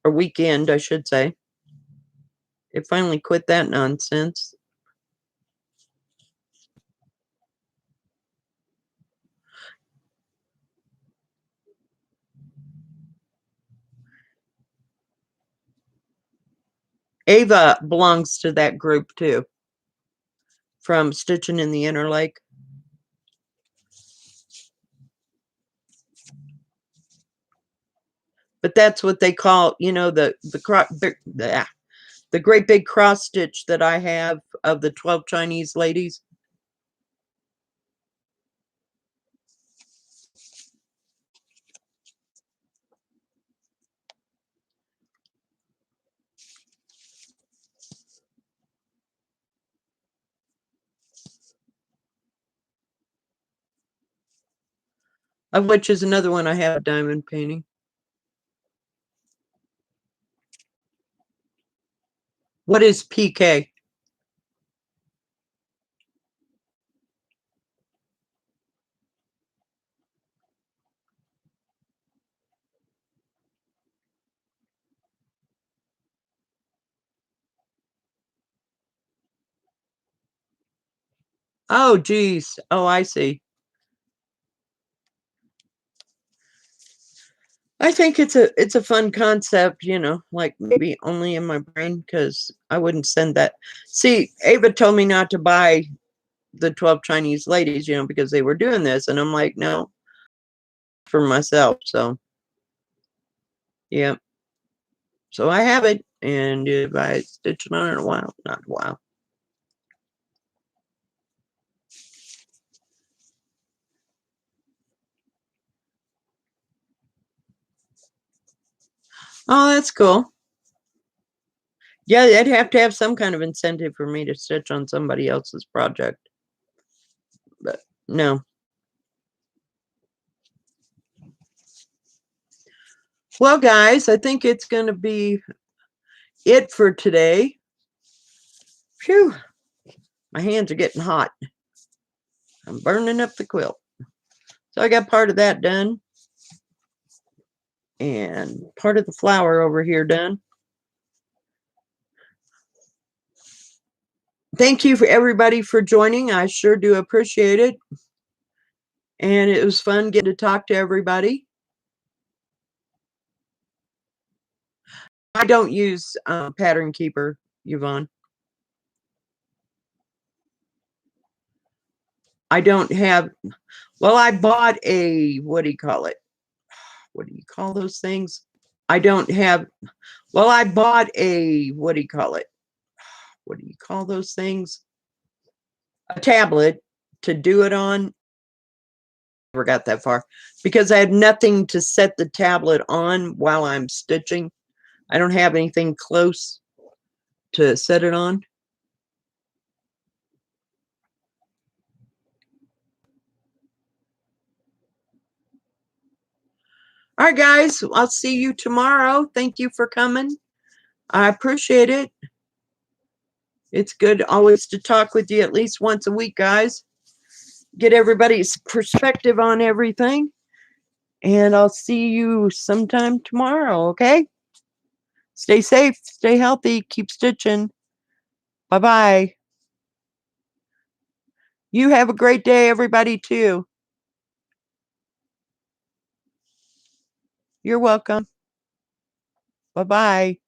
Speaker 1: or weekend, I should say. It finally quit that nonsense. Ava belongs to that group too, from Stitchin in the Inner Lake. But that's what they call, the great big cross stitch that I have of the 12 Chinese ladies. Of which is another one I have diamond painting. What is PK? Oh, geez. Oh, I see. I think it's a fun concept, like maybe only in my brain, because I wouldn't send that. See, Ava told me not to buy the 12 Chinese ladies, because they were doing this, and I'm like, no, for myself. So yeah. So I have it, and if I stitch it on in a while, not a while. Oh, that's cool. Yeah, they'd have to have some kind of incentive for me to stitch on somebody else's project. But no. Well, guys, I think it's going to be it for today. Phew. My hands are getting hot. I'm burning up the quilt. So I got part of that done. And part of the flower over here done. thank you for everybody for joining. I sure do appreciate it. And it was fun getting to talk to everybody. I don't use Pattern Keeper, Yvonne. I don't have, well, I bought a, what do you call it? What do you call those things? I don't have, well, I bought a, what do you call it? What do you call those things? A tablet to do it on. Never got that far because I had nothing to set the tablet on while I'm stitching. I don't have anything close to set it on. All right, guys, I'll see you tomorrow. Thank you for coming. I appreciate it. It's good always to talk with you at least once a week, guys. Get everybody's perspective on everything. And I'll see you sometime tomorrow, okay? Stay safe, stay healthy, keep stitching. Bye-bye. You have a great day, everybody, too. You're welcome. Bye-bye.